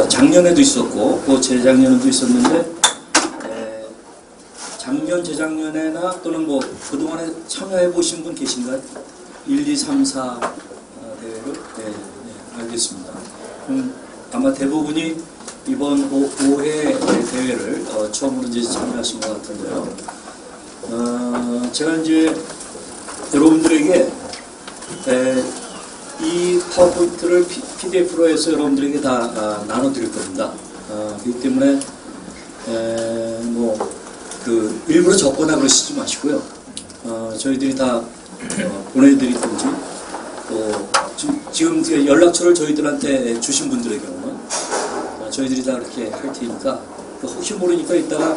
작년에도 있었고 재작년에도 있었는데 작년, 재작년에나 또는 뭐 그동안에 참여해 보신 분 계신가요? 1, 2, 3, 4 대회를? 네, 알겠습니다. 아마 대부분이 이번 5회 대회를 처음으로 이제 참여하신 것 같은데요. 제가 이제 여러분들에게 이 파워포인트를 PDF로 해서 여러분들에게 다 나눠드릴 겁니다. 그렇기 때문에 일부러 적거나 그러시지 마시고요. 저희들이 다 보내드리든지 또 지금 연락처를 저희들한테 주신 분들의 경우는 저희들이 다 그렇게 할 테니까 혹시 모르니까 이따가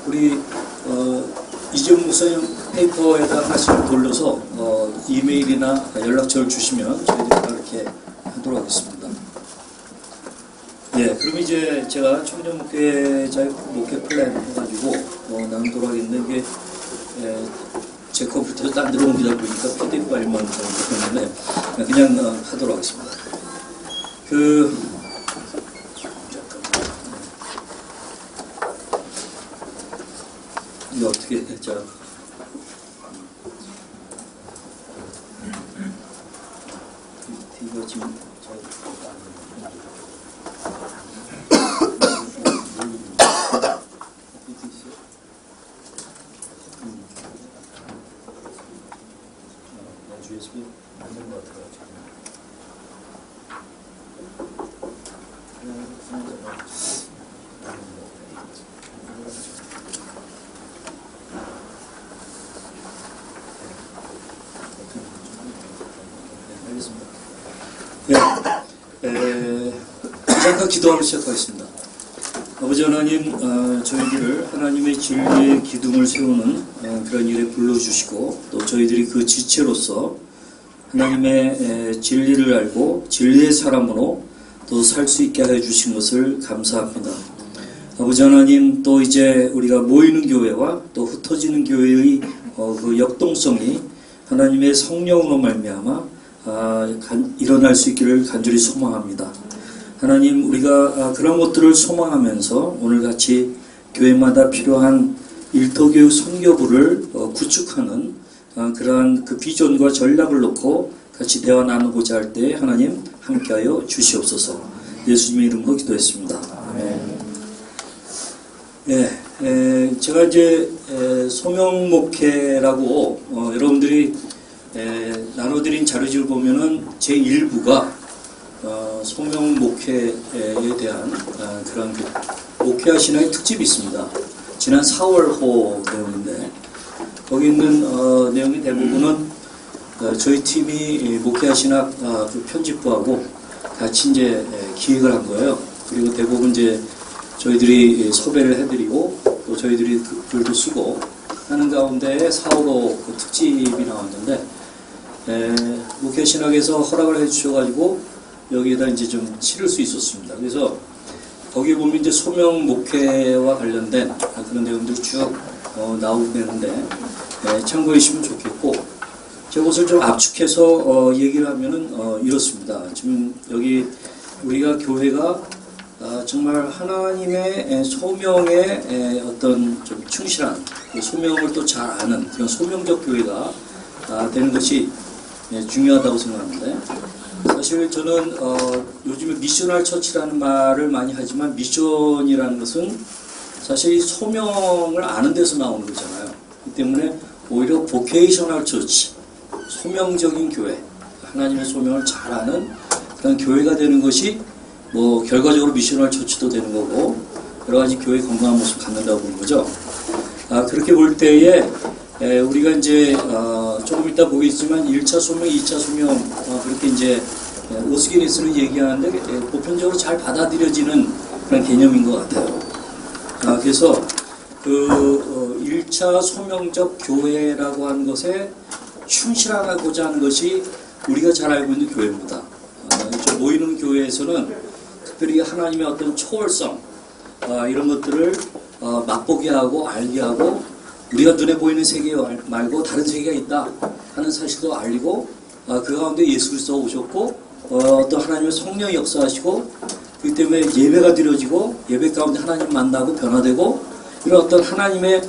우리 이재용 목사님 페이퍼에다 하나씩 돌려서 이메일이나 연락처를 주시면 저희들이 다 그렇게 하도록 하겠습니다. 예, 그럼 이제 제가 청년 목회자의 목회 플랜 해가지고 나누도록 하겠는데 이게 제 컴퓨터에 딴 데로 옮기다 보니까 PDF 파일만 때문에 그냥 하도록 하겠습니다. 이거 어떻게 했죠? 이거 지금 USB 맞는 것 같아요. 알겠습니다. 네, 잠깐 기도하며 시작하겠습니다. 아버지 하나님, 저희들을 하나님의 진리의 기둥을 세우는 그런 일에 불러주시고 또 저희들이 그 지체로서 하나님의 진리를 알고 진리의 사람으로 또 살 수 있게 해주신 것을 감사합니다. 아버지 하나님, 또 이제 우리가 모이는 교회와 또 흩어지는 교회의 그 역동성이 하나님의 성령으로 말미암아 일어날 수 있기를 간절히 소망합니다. 하나님, 우리가 그런 것들을 소망하면서 오늘같이 교회마다 필요한 일터교육 선교부를 구축하는 그러한 그 비전과 전략을 놓고 같이 대화 나누고자 할 때 하나님 함께하여 주시옵소서. 예수님의 이름으로 기도했습니다. 아멘. 네, 제가 이제 소명 목회라고 여러분들이 나눠드린 자료집을 보면은 제 1부가 소명 목회에 대한 그런 목회와 신앙의 특집이 있습니다. 지난 4월호 내용인데 거기 있는 내용의 대부분은 저희 팀이 목회와 신학 그 편집부하고 같이 이제 기획을 한 거예요. 그리고 대부분 이제 저희들이 섭외를 해드리고 또 저희들이 글도 쓰고 하는 가운데 4월호 그 특집이 나왔는데 목회 신학에서 허락을 해주셔가지고 여기에다 이제 좀 실을 수 있었습니다. 그래서 거기 보면 이제 소명 목회와 관련된 그런 내용들이 쭉 나오게 되는데 참고해 주시면 좋겠고, 제가 그것을 좀 압축해서 얘기를 하면은 이렇습니다. 지금 여기 우리가 교회가 정말 하나님의 소명에 어떤 좀 충실한 소명을 또 잘 아는 그런 소명적 교회가 되는 것이 중요하다고 생각하는데, 사실 저는 요즘에 미셔널 처치라는 말을 많이 하지만 미션이라는 것은 사실 소명을 아는 데서 나오는 거잖아요. 그렇기 때문에 오히려 보케이셔널 처치, 소명적인 교회, 하나님의 소명을 잘 아는 그런 교회가 되는 것이 뭐 결과적으로 미셔널 처치도 되는 거고 여러 가지 교회의 건강한 모습을 갖는다고 보는 거죠. 그렇게 볼 때에 우리가 이제 조금 이따 보겠지만 1차 소명, 2차 소명 그렇게 이제 오스게니스는 얘기하는데 보편적으로 잘 받아들여지는 그런 개념인 것 같아요. 그래서 그 1차 소명적 교회라고 하는 것에 충실하고자 하는 것이 우리가 잘 알고 있는 교회입니다. 모이는 교회에서는 특별히 하나님의 어떤 초월성 이런 것들을 맛보게 하고 알게 하고 우리가 눈에 보이는 세계 말고 다른 세계가 있다 하는 사실도 알리고 그 가운데 예수 그리스도가 오셨고 또 하나님의 성령이 역사하시고 그렇기 때문에 예배가 드려지고 예배 가운데 하나님 만나고 변화되고 이런 어떤 하나님의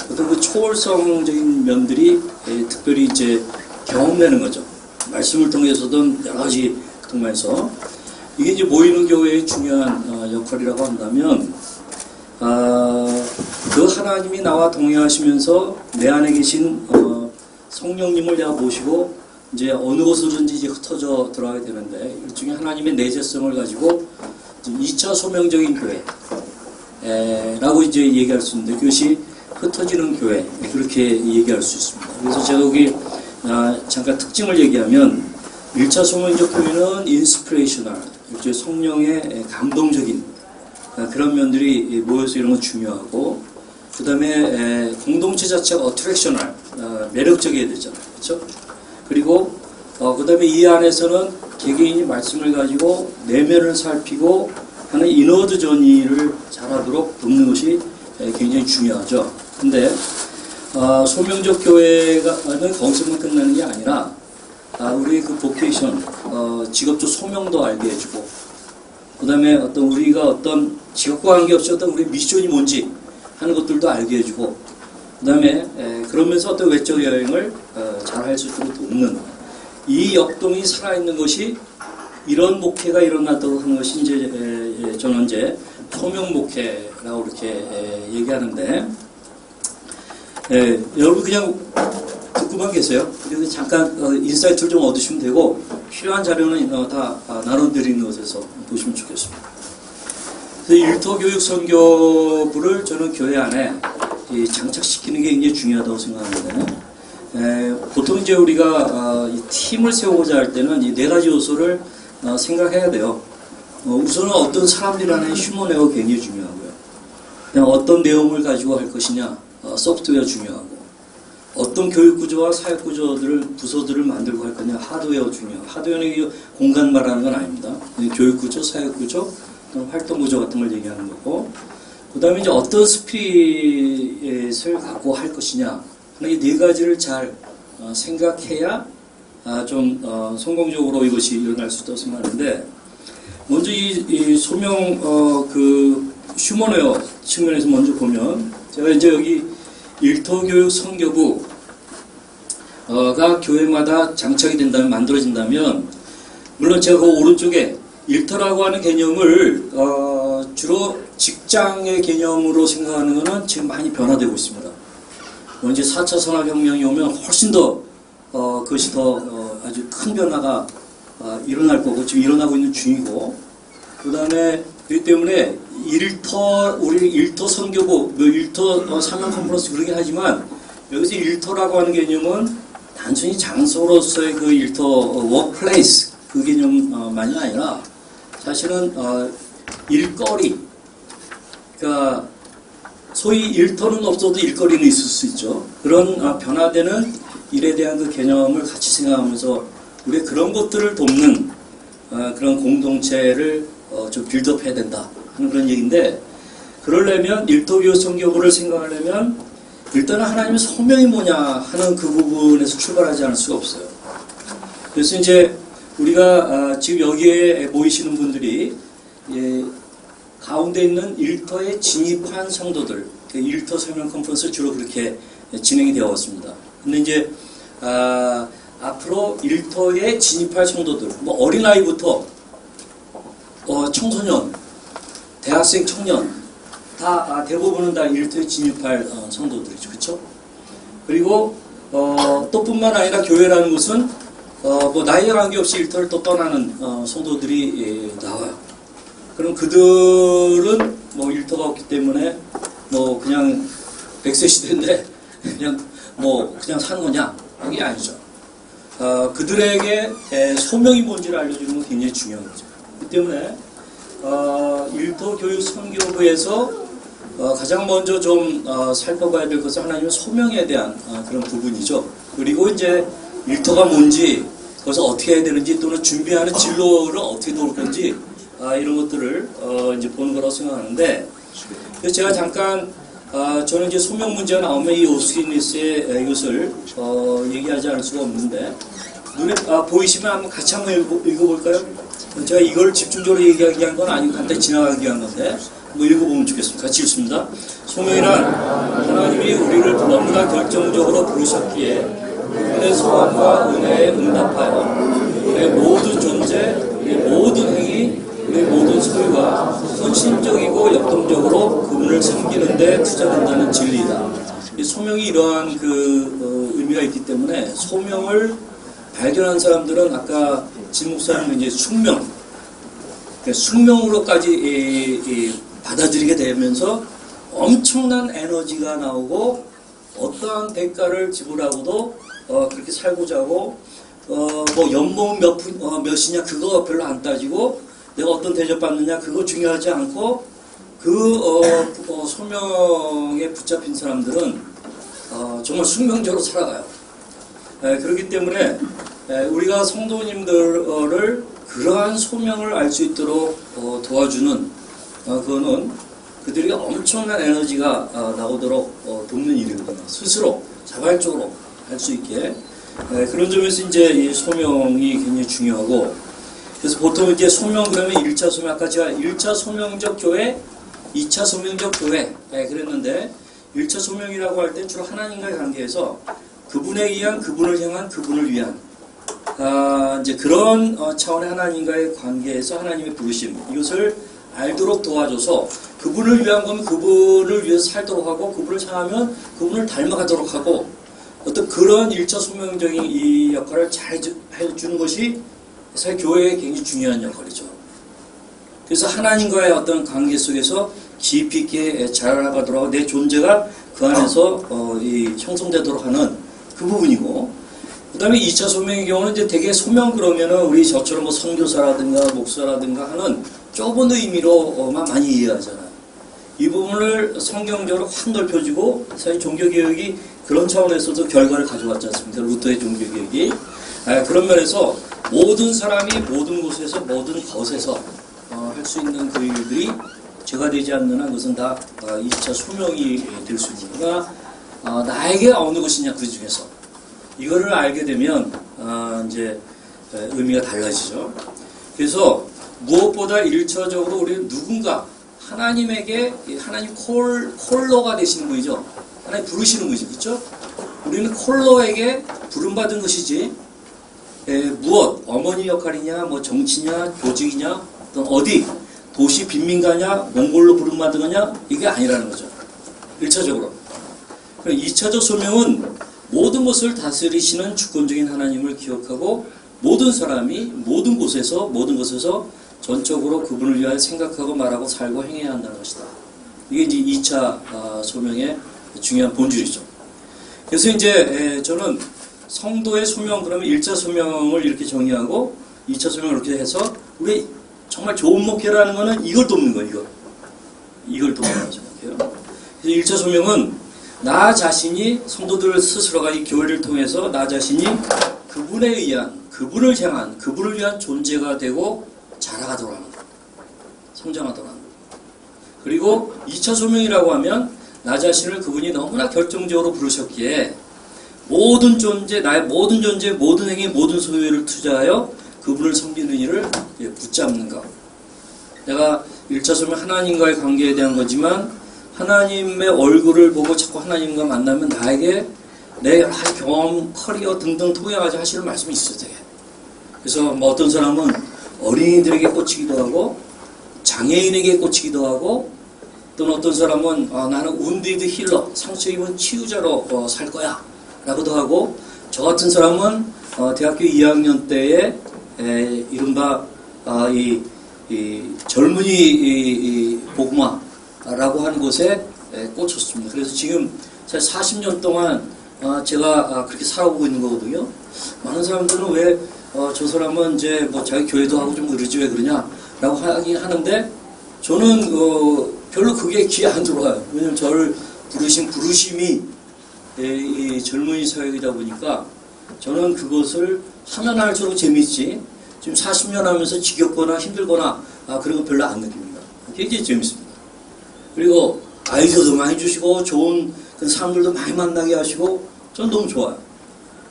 어떤 그 초월성적인 면들이 특별히 이제 경험되는 거죠. 말씀을 통해서든 여러 가지 통해서 이게 이제 모이는 교회의 중요한 역할이라고 한다면 그 하나님이 나와 동행하시면서 내 안에 계신 성령님을 내가 모시고 이제 어느 곳으로든지 이제 흩어져 들어가게 되는데 일종의 하나님의 내재성을 가지고 2차 소명적인 교회라고 이제 얘기할 수 있는데 그것이 흩어지는 교회 그렇게 얘기할 수 있습니다. 그래서 제가 여기 잠깐 특징을 얘기하면 1차 소명적 교회는 인스피레이셔널 성령의 감동적인 그런 면들이 모여서 이런 건 중요하고 그 다음에 공동체 자체가 어트랙셔널 매력적이어야 되잖아요. 그렇죠? 그리고 그 다음에 이 안에서는 개개인이 말씀을 가지고 내면을 살피고 하는 인워드 저니를 잘하도록 돕는 것이 굉장히 중요하죠. 근데 소명적 교회는 거기서만 끝나는 게 아니라 우리의 그 보케이션, 직업적 소명도 알게 해주고 그 다음에 어떤 우리가 어떤 직업과 관계없이 어떤 우리 미션이 뭔지 하는 것들도 알게 해주고 그 다음에 그러면서 어떤 외적 여행을 잘 할 수 있도록 돕는 이 역동이 살아있는 것이 이런 목회가 일어나도록 하는 것이 이제 저는 이제 소명 목회라고 이렇게 얘기하는데 여러분 그냥 듣고만 계세요. 그래서 잠깐 인사이트를 좀 얻으시면 되고 필요한 자료는 다 나눠드리는 것에서 보시면 좋겠습니다. 그래서 일터교육 선교부를 저는 교회 안에 장착시키는 게 굉장히 중요하다고 생각하는데 보통 이제 우리가 이 팀을 세우고자 할 때는 이 네 가지 요소를 생각해야 돼요. 우선은 어떤 사람들이라는 휴먼웨어 굉장히 중요하고요. 그냥 어떤 내용을 가지고 할 것이냐 소프트웨어 중요하고 어떤 교육구조와 사역구조들을 부서들을 만들고 할 거냐 하드웨어 중요하고 하드웨어는 공간 말하는 건 아닙니다. 교육구조, 사역구조, 활동구조 같은 걸 얘기하는 거고 그 다음에 이제 어떤 스피릿을 갖고 할 것이냐 이 네 가지를 잘 생각해야 좀 성공적으로 이것이 일어날 수 있다고 생각하는데 먼저 이 소명 그 휴먼웨어 측면에서 먼저 보면 제가 이제 여기 일터교육 선교부가 교회마다 장착이 된다면 만들어진다면 물론 제가 그 오른쪽에 일터라고 하는 개념을 주로 직장의 개념으로 생각하는 것은 지금 많이 변화되고 있습니다. 이제 4차 산업혁명이 오면 훨씬 더 그것이 더 아주 큰 변화가 일어날 거고 지금 일어나고 있는 중이고 그 다음에 그렇기 때문에 우리 일터 선교부, 일터 사명 컨퍼런스 그러긴 하지만 여기서 일터라고 하는 개념은 단순히 장소로서의 그 일터 워크플레이스 그 개념만이 아니라 사실은 일거리 그러니까 소위 일터는 없어도 일거리는 있을 수 있죠. 그런 변화되는 일에 대한 그 개념을 같이 생각하면서 우리 그런 것들을 돕는 그런 공동체를 좀 빌드업해야 된다 하는 그런 얘기인데 그러려면 일터교육 선교부를 생각하려면 일단은 하나님의 소명이 뭐냐 하는 그 부분에서 출발하지 않을 수가 없어요. 그래서 이제 우리가 지금 여기에 모이시는 분들이 가운데 있는 일터에 진입한 성도들, 일터 설명 컨퍼런스 주로 그렇게 진행이 되어 왔습니다. 근데 이제 앞으로 일터에 진입할 성도들, 뭐 어린아이부터 청소년, 대학생, 청년 다 대부분은 다 일터에 진입할 성도들이죠, 그렇죠? 그리고 또 뿐만 아니라 교회라는 곳은 뭐 나이에 관계없이 일터를 또 떠나는 성도들이 나와요. 그럼 그들은 뭐 일터가 없기 때문에 뭐 그냥 100세 시대인데 그냥 사는 거냐? 이게 아니죠. 그들에게 소명이 뭔지를 알려주는 건 굉장히 중요한 거죠. 그렇기 때문에 일터 교육 선교부에서 가장 먼저 좀 살펴봐야 될 것은 하나님의 소명에 대한 그런 부분이죠. 그리고 이제 일터가 뭔지 그것을 어떻게 해야 되는지 또는 준비하는 진로를 어떻게 도울 건지 이런 것들을 이제 보는 거라고 생각하는데 그래서 제가 잠깐 저는 이제 소명 문제가 나오면 이 오스키니스의 이것을 얘기하지 않을 수가 없는데 눈에 보이시면 한번 같이 한번 읽어볼까요? 제가 이걸 집중적으로 얘기하기 한 건 아니고 간단히 지나가기 한 건데 뭐 읽어보면 좋겠습니다. 같이 읽습니다. 소명이란 하나님이 우리를 너무나 결정적으로 부르셨기에 그분의 소원과 은혜에 응답하여 우리의 모든 존재, 우리의 모든 행위, 우리의 모든 소유가 헌신적이고 역동적으로 그분을 섬기는 데 투자된다는 진리다. 이 소명이 이러한 의미가 있기 때문에 소명을 발견한 사람들은 아까 진 목사님은 이제 숙명으로까지 받아들이게 되면서 엄청난 에너지가 나오고 어떠한 대가를 지불하고도 그렇게 살고자 하고 뭐 연봉 몇이냐 그거 별로 안 따지고 내가 어떤 대접 받느냐 그거 중요하지 않고 소명에 붙잡힌 사람들은 정말 숙명적으로 살아가요. 그렇기 때문에 우리가 성도님들을 그러한 소명을 알 수 있도록 도와주는 그거는 그들에게 엄청난 에너지가 나오도록 돕는 일이거든요. 스스로 자발적으로 할 수 있게 그런 점에서 이제 이 소명이 굉장히 중요하고 그래서 보통 이제 소명 그러면 1차 소명 아까 제가 1차 소명적 교회, 2차 소명적 교회 그랬는데 1차 소명이라고 할 땐 주로 하나님과의 관계에서 그분에 의한 그분을 향한 그분을 위한 이제 그런 차원의 하나님과의 관계에서 하나님의 부르심 이것을 알도록 도와줘서 그분을 위한 거면 그분을 위해서 살도록 하고 그분을 향하면 그분을 닮아가도록 하고 어떤 그런 1차 소명적인 이 역할을 잘 해주는 것이 사실 교회의 굉장히 중요한 역할이죠. 그래서 하나님과의 어떤 관계 속에서 깊이 있게 자라가도록 하고 내 존재가 그 안에서 형성되도록 하는 그 부분이고 그 다음에 2차 소명의 경우는 이제 되게 소명 그러면은 우리 저처럼 뭐 선교사라든가 목사라든가 하는 좁은 의미로만 많이 이해하잖아요. 이 부분을 성경적으로 확 넓혀주고 사실 종교개혁이 그런 차원에서도 결과를 가져왔지 않습니까? 루터의 종교개혁이. 그런 면에서 모든 사람이 모든 곳에서 모든 것에서 할 수 있는 그 일들이 죄가 되지 않는 한 그것은 다 2차 소명이 될 수 있는 거가 나에게 어느 것이냐 그 중에서 이거를 알게 되면 이제 의미가 달라지죠. 그래서 무엇보다 1차적으로 우리는 누군가 하나님에게 하나님 콜러가 되시는 분이죠. 하나님 부르시는 분이죠. 그렇죠? 우리는 콜러에게 부름받은 것이지 무엇 어머니 역할이냐 뭐 정치냐 조직이냐 어떤 어디 도시 빈민가냐 몽골로 부름받은 거냐 이게 아니라는 거죠. 1차적으로. 2차적 소명은 모든 것을 다스리시는 주권적인 하나님을 기억하고 모든 사람이 모든 곳에서 모든 것에서 전적으로 그분을 위하여 생각하고 말하고 살고 행해야 한다는 것이다. 이게 이제 2차 소명의 중요한 본질이죠. 그래서 이제 저는 성도의 소명 그러면 1차 소명을 이렇게 정의하고 2차 소명을 이렇게 해서 우리 정말 좋은 목회라는 거는 이걸 돕는 거예요. 이걸 돕는 거죠. 그래서 1차 소명은 나 자신이 성도들 스스로가 이 교회를 통해서 나 자신이 그분에 의한 그분을 향한 그분을 위한 존재가 되고 자라가도록 하는 것, 성장하도록 하는 것. 그리고 2차 소명이라고 하면 나 자신을 그분이 너무나 결정적으로 부르셨기에 모든 존재, 나의 모든 존재, 모든 행위, 모든 소유를 투자하여 그분을 섬기는 일을 붙잡는 것. 내가 1차 소명 하나님과의 관계에 대한 거지만 하나님의 얼굴을 보고 자꾸 하나님과 만나면 나에게 내 여러 가지 경험, 커리어 등등 통해가지고 하시는 말씀이 있어야 돼. 그래서 뭐 어떤 사람은 어린이들에게 꽂히기도 하고 장애인에게 꽂히기도 하고 또는 어떤 사람은 나는 운디드 힐러, 상처 입은 치유자로 살 거야 라고도 하고 저 같은 사람은 대학교 2학년 때에 이른바 이 젊은이 복마라고 하는 곳에 꽂혔습니다. 그래서 지금 사실 40년 동안 제가 그렇게 살아보고 있는 거거든요. 많은 사람들은 왜 저 사람은 이제 뭐 자기 교회도 하고 좀 그러지 왜 그러냐라고 하긴 하는데 저는 별로 그게 귀에 안 들어와요. 왜냐면 저를 부르신 부르심이 이 젊은이 사역이다 보니까 저는 그것을 하면 할수록 재밌지 지금 40년 하면서 지겹거나 힘들거나 그런 거 별로 안 느낍니다. 굉장히 재밌습니다. 그리고 아이디어도 많이 주시고 좋은 사람들도 많이 만나게 하시고 전 너무 좋아요.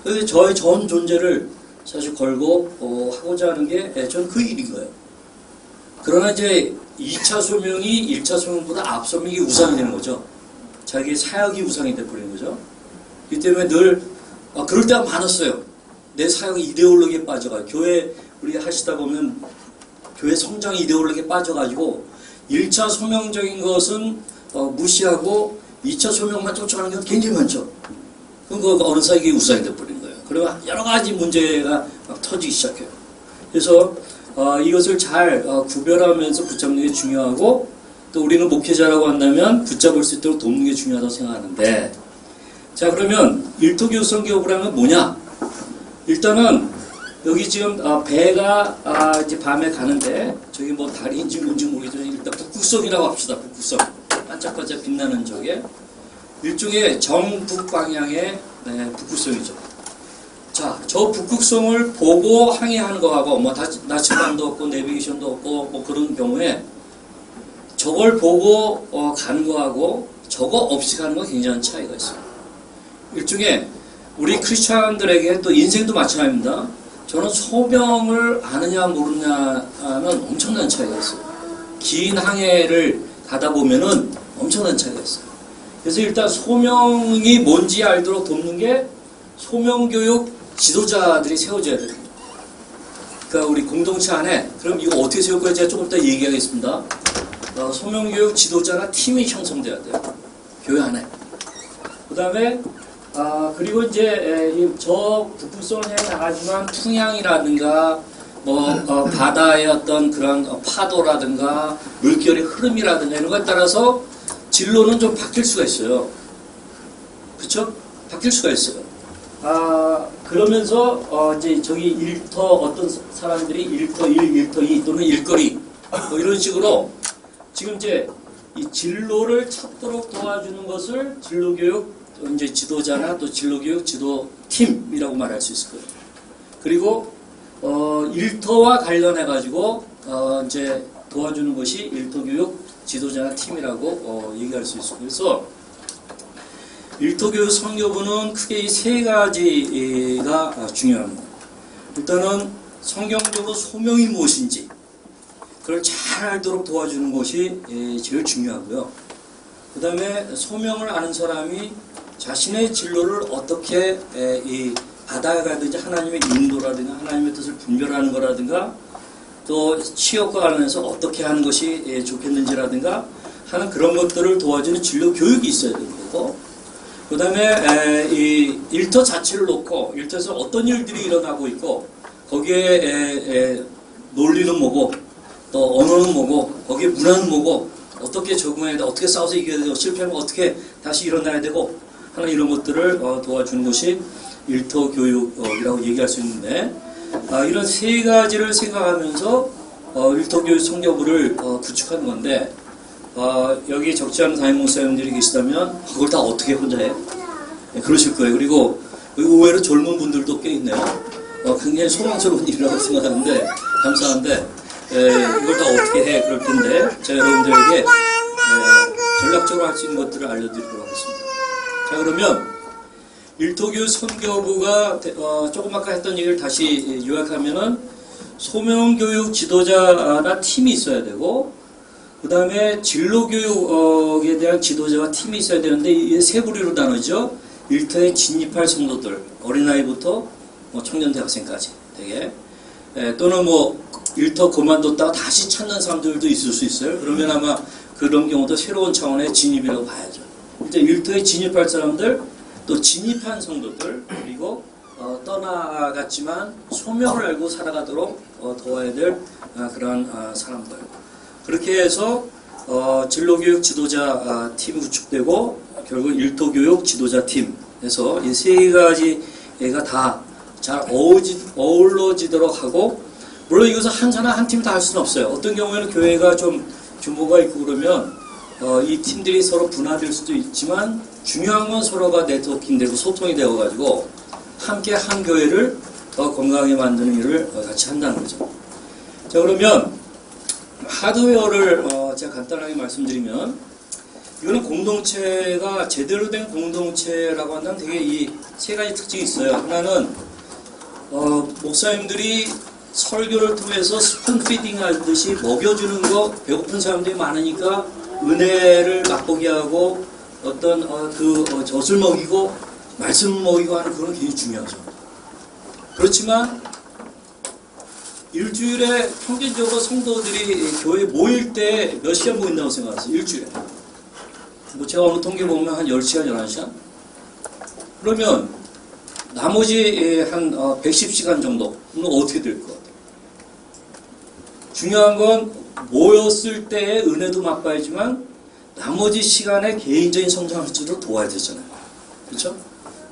그래서 저의 전 존재를 사실 걸고 하고자 하는 게 전 그 일인 거예요. 그러나 이제 2차 소명이 1차 소명보다 앞서면 이게 우상이 되는 거죠. 자기 사역이 우상이 돼버리는 거죠. 이 때문에 늘 그럴 때가 많았어요. 내 사역 이데올로기에 빠져가 교회 우리 하시다 보면 교회 성장 이데올로기에 빠져가지고 1차 소명적인 것은 무시하고 2차 소명만 쫓아가는 경우가 굉장히 많죠. 그럼 그 어느 사이에 우상이 돼버리는 거예요. 그러면 여러 가지 문제가 막 터지기 시작해요. 그래서 이것을 잘 구별하면서 붙잡는 게 중요하고 또 우리는 목회자라고 한다면 붙잡을 수 있도록 돕는 게 중요하다고 생각하는데 자 그러면 일터교육 선교부라는 뭐냐? 일단은 여기 지금 배가 이제 밤에 가는데 저기 뭐 달인지 뭔지 모르겠지만 일단 북극성이라고 합시다. 북극성 반짝반짝 빛나는 저게 일종의 정북 방향의 북극성이죠. 자, 저 북극성을 보고 항해하는 거하고 뭐 나침반도 없고 내비게이션도 없고 뭐 그런 경우에 저걸 보고 가는 거하고 저거 없이 가는 건 굉장한 차이가 있어요. 일종의 우리 크리스찬들에게 또 인생도 마찬가지입니다. 저는 소명을 아느냐 모르냐는 엄청난 차이가 있어요. 긴 항해를 가다 보면은 엄청난 차이가 있어요. 그래서 일단 소명이 뭔지 알도록 돕는 게 소명교육 지도자들이 세워져야 됩니다. 그러니까 우리 공동체 안에 그럼 이거 어떻게 세울 거야 제가 조금 이따 얘기하겠습니다. 소명교육 지도자나 팀이 형성돼야 돼요. 교회 안에. 그 다음에 그리고 이제 저 북극성을 해 나가지만 풍향이라든가 뭐 바다의 어떤 그런 파도라든가 물결의 흐름이라든가 이런 것에 따라서 진로는 좀 바뀔 수가 있어요. 그렇죠? 바뀔 수가 있어요. 그러면서 이제 저기 일터 어떤 사람들이 일터 1, 일터 2 또는 일거리 뭐 이런 식으로 지금 이제 이 진로를 찾도록 도와주는 것을 진로교육 이제 지도자나 또 진로교육 지도팀이라고 말할 수 있을 거예요. 그리고 일터와 관련해 가지고 이제 도와주는 것이 일터교육 지도자나 팀이라고 얘기할 수 있어요. 그래서 일터교육 선교부는 크게 이 세 가지가 중요합니다. 일단은 성경적으로 소명이 무엇인지 그걸 잘 알도록 도와주는 것이 제일 중요하고요. 그 다음에 소명을 아는 사람이 자신의 진로를 어떻게 받아가든지 하나님의 인도라든가 하나님의 뜻을 분별하는 거라든가 또 취업과 관련해서 어떻게 하는 것이 좋겠는지라든가 하는 그런 것들을 도와주는 진로 교육이 있어야 되는 거고 그 다음에 이 일터 자체를 놓고 일터에서 어떤 일들이 일어나고 있고 거기에 논리는 뭐고 또 언어는 뭐고 거기에 문화는 뭐고 어떻게 적응해야 돼 어떻게 싸워서 이겨야 되고 실패하면 어떻게 다시 일어나야 되고 하는 이런 것들을 도와주는 것이 일터 교육이라고 얘기할 수 있는데 이런 세 가지를 생각하면서 일터 교육 선교부를 구축하는 건데 여기 적지 않은 담임 목사님들이 계시다면 그걸 다 어떻게 혼자 해? 그러실 거예요. 그리고 의외로 젊은 분들도 꽤 있네요. 굉장히 소망스러운 일이라고 생각하는데 감사한데 이걸 다 어떻게 해? 그럴 텐데 제가 여러분들에게 전략적으로 할 수 있는 것들을 알려드리도록 하겠습니다. 자 그러면 일터교육 선교부가 조금 아까 했던 얘기를 다시 요약하면은 소명교육 지도자나 팀이 있어야 되고 그 다음에 진로교육에 대한 지도자와 팀이 있어야 되는데 이게 세 부류로 나누죠. 일터에 진입할 성도들, 어린아이부터 청년 대학생까지 되게 또는 뭐 일터 그만뒀다가 다시 찾는 사람들도 있을 수 있어요. 그러면 아마 그런 경우도 새로운 차원의 진입이라고 봐야죠. 이제 일터에 진입할 사람들, 또 진입한 성도들, 그리고 떠나갔지만 소명을 알고 살아가도록 도와야 될 그런 사람들. 그렇게 해서 진로교육 지도자 팀이 구축되고 결국 일터교육 지도자 팀에서 이 세 가지가 다 잘 어우러지도록 하고 물론 이것을 한 사람 한 팀 다 할 수는 없어요. 어떤 경우에는 교회가 좀 규모가 있고 그러면 이 팀들이 서로 분화될 수도 있지만 중요한 건 서로가 네트워킹되고 소통이 되어가지고 함께 한 교회를 더 건강하게 만드는 일을 같이 한다는 거죠. 자 그러면 하드웨어를 제가 간단하게 말씀드리면 이거는 공동체가 제대로 된 공동체라고 한다면 되게 이 세 가지 특징이 있어요. 하나는 목사님들이 설교를 통해서 스푼 피딩 하듯이 먹여주는 거, 배고픈 사람들이 많으니까 은혜를 맛보게 하고 어떤 젖을 먹이고 말씀을 먹이고 하는 그런 게 굉장히 중요하죠. 그렇지만 일주일에 평균적으로 성도들이 교회에 모일 때 몇 시간 모인다고 생각하세요? 일주일에. 뭐 제가 어느 통계 보면 한 10시간, 11시간? 그러면 나머지 한 110시간 정도는 어떻게 될 것 같아요? 중요한 건 모였을 때의 은혜도 맛봐야지만 나머지 시간에 개인적인 성장할지도 도와야 되잖아요. 그렇죠?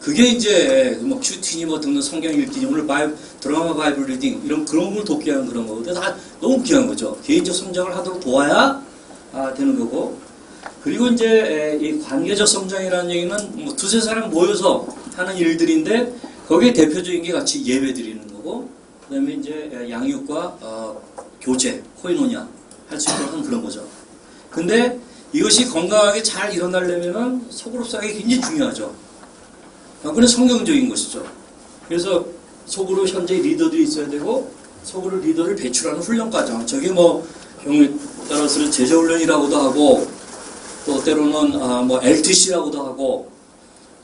그게 이제 뭐 큐티니 뭐 등등 성경 읽기, 오늘 드라마 바이블 리딩 이런 그런 걸 돕게 하는 그런 거거든요. 다 너무 귀한 거죠. 개인적 성장을 하도록 도와야 되는 거고. 그리고 이제 이 관계적 성장이라는 얘기는 뭐 두세 사람 모여서 하는 일들인데 거기에 대표적인 게 같이 예배 드리는 거고, 그다음에 이제 양육과 교제, 코이노냐 할 수 있도록 하는 그런 거죠. 근데 이것이 건강하게 잘 일어나려면은 소그룹사역이 굉장히 중요하죠. 그래서 성경적인 것이죠. 그래서 속으로 현재 리더들이 있어야 되고 속으로 리더를 배출하는 훈련 과정. 저게 뭐 경우에 따라서는 제자훈련이라고도 하고 또 때로는 뭐 LTC라고도 하고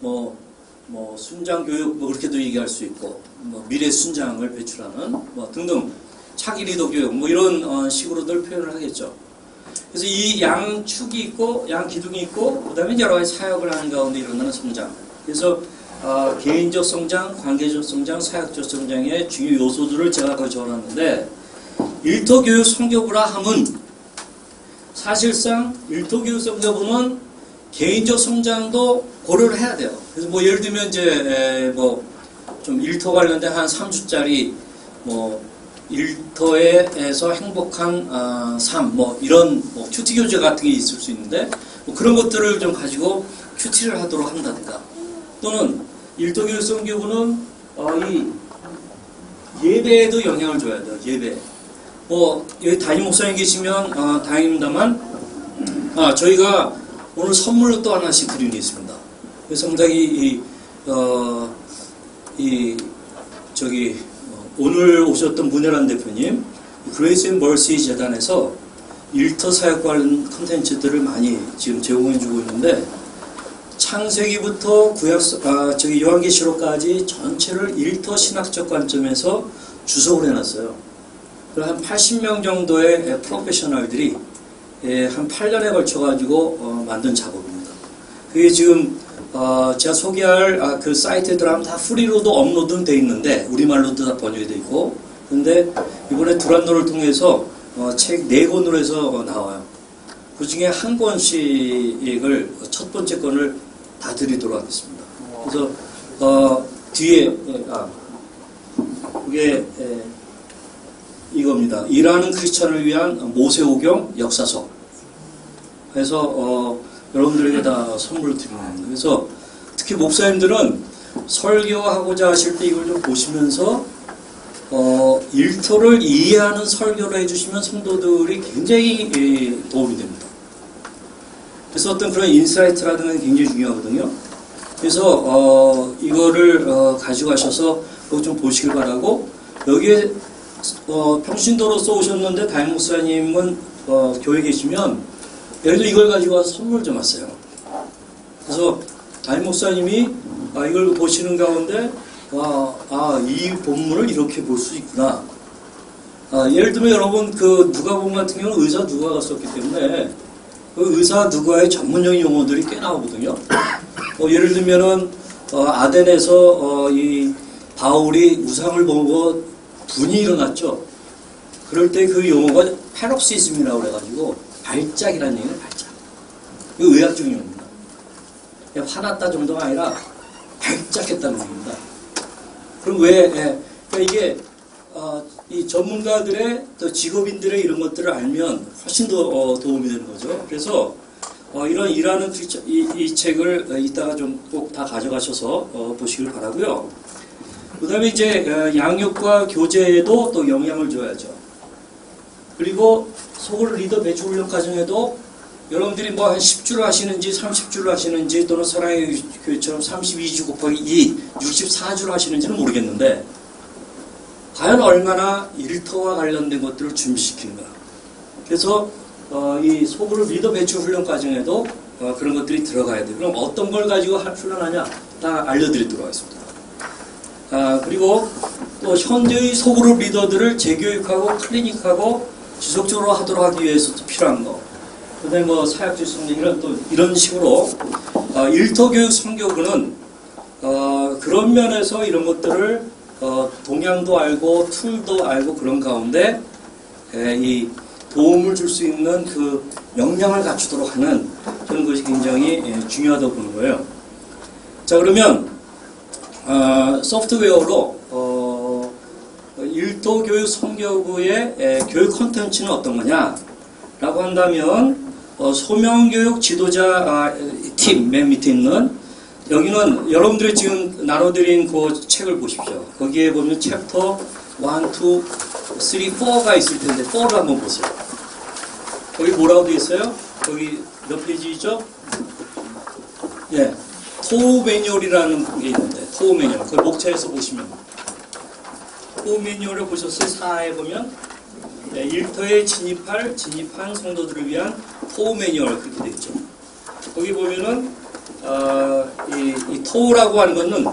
뭐 순장 교육 뭐 그렇게도 얘기할 수 있고 뭐 미래 순장을 배출하는 뭐 등등 차기 리더 교육 뭐 이런 식으로들 표현을 하겠죠. 그래서 이 양축이 있고 양기둥이 있고 그다음에 여러 가지 사역을 하는 가운데 일어나는 성장. 그래서 개인적 성장, 관계적 성장, 사역적 성장의 중요 요소들을 제가 거기 적어놨는데 일터교육 성교부라 함은 사실상 일터교육 성교부는 개인적 성장도 고려를 해야 돼요. 그래서 뭐 예를 들면 이제 뭐 좀 일터 관련된 한 3주짜리 뭐 일터에서 행복한 삶 뭐 이런 뭐 큐티 교재 같은 게 있을 수 있는데 뭐 그런 것들을 좀 가지고 큐티를 하도록 한다든가 또는 일터교육 성교부는 이 예배에도 영향을 줘야 돼요. 예배. 뭐 여기 담임 목사님 계시면 다행입니다만 저희가 오늘 선물로 또 하나씩 드리는 게 있습니다. 상당히 오늘 오셨던 문혜란 대표님 그레이스 앤 멀시 재단에서 일터 사역 관련 콘텐츠들을 많이 지금 제공해주고 있는데 창세기부터 요한계시록까지 전체를 일터 신학적 관점에서 주석을 해놨어요. 한 80명 정도의 프로페셔널들이 한 8년에 걸쳐가지고 만든 작업입니다. 그게 지금 제가 소개할 그 사이트에 들어가면 다 프리로도 업로드는 돼 있는데 우리말로도 다 번역이 돼 있고 근데 이번에 두란노를 통해서 책 4권으로 해서 나와요. 그 중에 한 권씩을 첫 번째 권을 다 드리도록 하겠습니다. 그래서 뒤에 그게 이겁니다. 일하는 크리스천을 위한 모세오경 역사서. 그래서 여러분들에게 다 선물을 드리는 겁니다. 그래서 특히 목사님들은 설교하고자 하실 때 이걸 좀 보시면서 일터를 이해하는 설교를 해주시면 성도들이 굉장히 도움이 됩니다. 그래서 어떤 그런 인사이트라는 게 굉장히 중요하거든요. 그래서 이거를 가져가셔서 그거 좀 보시길 바라고 여기에 평신도로서 오셨는데 담임 목사님은 교회에 계시면 예를 들어 이걸 가지고 와서 선물 좀 왔어요. 그래서 담임 목사님이 이걸 보시는 가운데 이 본문을 이렇게 볼 수 있구나. 예를 들면 여러분 그 누가복음 같은 경우는 의사 누가가 썼기 때문에 그 의사 누가의 전문적인 용어들이 꽤 나오거든요. 예를 들면은 아덴에서 이 바울이 우상을 보고 분이 일어났죠. 그럴 때 그 용어가 패럭시즘이라고 그래가지고 발작이라는 얘기는 발작. 이거 의학적인 용어입니다. 그냥 화났다 정도가 아니라 발작했다는 얘기입니다. 그럼 그러니까 이게 이 전문가들의 또 직업인들의 이런 것들을 알면 훨씬 더 도움이 되는 거죠. 그래서 이런 일하는 이 책을 이따가 좀 꼭 다 가져가셔서 보시길 바라고요. 그 다음에 이제 양육과 교제에도 또 영향을 줘야죠. 그리고 속을 리더 배출 훈련 과정에도 여러분들이 뭐 한 10주를 하시는지 30주를 하시는지 또는 사랑의 교회처럼 32주 곱하기 2, 64주를 하시는지는 모르겠는데 과연 얼마나 일터와 관련된 것들을 준비시키는가. 그래서 이 소그룹 리더 배출 훈련 과정에도 그런 것들이 들어가야 돼요. 그럼 어떤 걸 가지고 훈련하냐 다 알려드리도록 하겠습니다. 그리고 또 현재의 소그룹 리더들을 재교육하고 클리닉하고 지속적으로 하도록 하기 위해서 필요한 거. 그다음에 뭐 사역주의 성령 이런 식으로 일터 교육 성교부는 그런 면에서 이런 것들을 동향도 알고 툴도 알고 그런 가운데 이 도움을 줄 수 있는 그 역량을 갖추도록 하는 그런 것이 굉장히 중요하다고 보는 거예요. 자, 그러면 소프트웨어로 일터 교육 성교부의 교육 콘텐츠는 어떤 거냐라고 한다면 소명교육 지도자 팀 맨 밑에 있는 여기는 여러분들이 지금 나눠드린 그 책을 보십시오. 거기에 보면 챕터 1, 2, 3, 4가 있을 텐데 4를 한번 보세요. 거기 뭐라고 되어 있어요? 거기 몇 페이지죠? 예, 토우 매뉴얼이라는 게 있는데 토우 매뉴얼 그걸 목차에서 보시면 토우 매뉴얼을 보셨어요? 4에 보면 일터에 진입한 성도들을 위한 토우 매뉴얼 그렇게 되어 있죠. 거기 보면은 이 토우라고 하는 거는